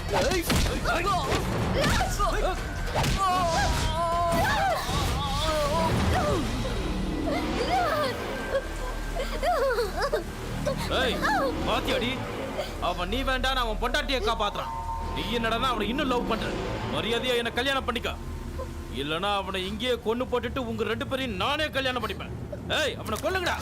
பாத்தியாடி, அவன் நீ வேண்டாம் அவன் பொண்டாட்டிய காப்பாத்துறான். நீ என்னடா அவனை இன்னும் லவ் பண்ற. மரியாதையா என்ன கல்யாணம் பண்ணிக்க, இல்லனா அவனை இங்கேயே கொன்னு போட்டுட்டு உங்க ரெண்டு பேரையும் நானே கல்யாணம் பண்ணிப்பேன். ஏய், அவனை கொல்லுங்கடா.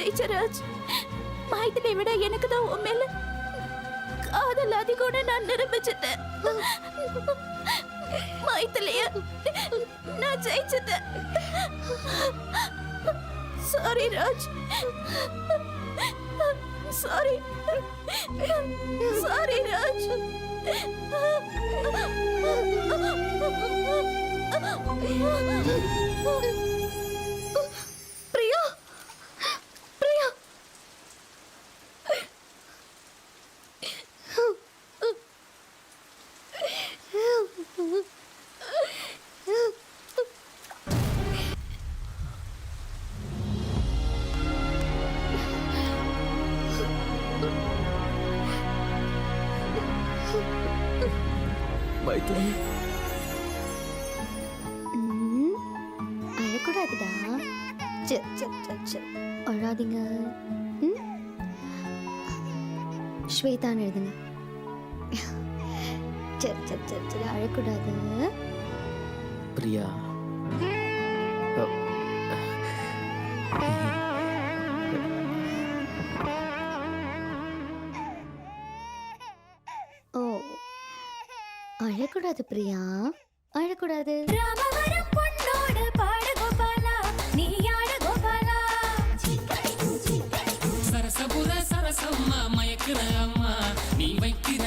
ஜெயிச்ச ராஜ். மைதிலை விட எனக்கு தான் உன் மேல காதல் அதிகம்னு நான் நிரூபிச்சிட்டேன். மைதிலிய நான் ஜெயிச்சிட்டேன். Sorry Raj. Sorry. Sorry Raj. Priya. Priya. Maithili அழக்கூடாதுடா. அழாதீங்க. ஸ்வேதான் எழுதுங்க. சரி அழக்கூடாது. பிரியா ஓ அழக்கூடாது பிரியா, அழக்கூடாது. ராமவரம் பொன்னோடு பாடு கோபாலா, நீ ஆடு கோபாலா. சரசபுர சரசம்மா மயக்கிற அம்மா நீ வைக்கிற